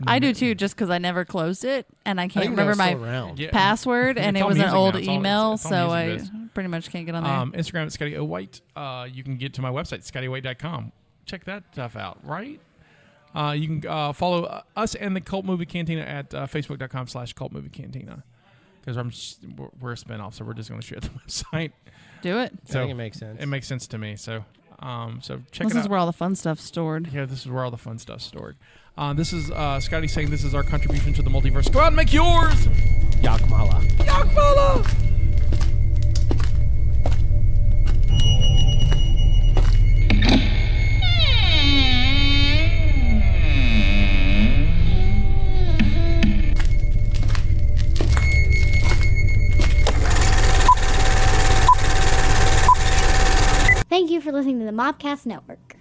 I do, too, just because I never closed it, and I can't remember my password, and it was an old email, so I pretty much can't get on there. Instagram at Scotty O. White. You can get to my website, ScottyWhite.com. Check that stuff out, right? You can follow us and the Cult Movie Cantina at Facebook.com/Cult Movie Cantina. Because we're a spinoff, so we're just going to share the website. Do it. So I think it makes sense. It makes sense to me. So check it out. This is where all the fun stuff's stored. Yeah, this is where all the fun stuff's stored. This is Scotty saying this is our contribution to the multiverse. Go out and make yours! YAKMALA. YAKMALA! Thank you for listening to the Mopcast Network.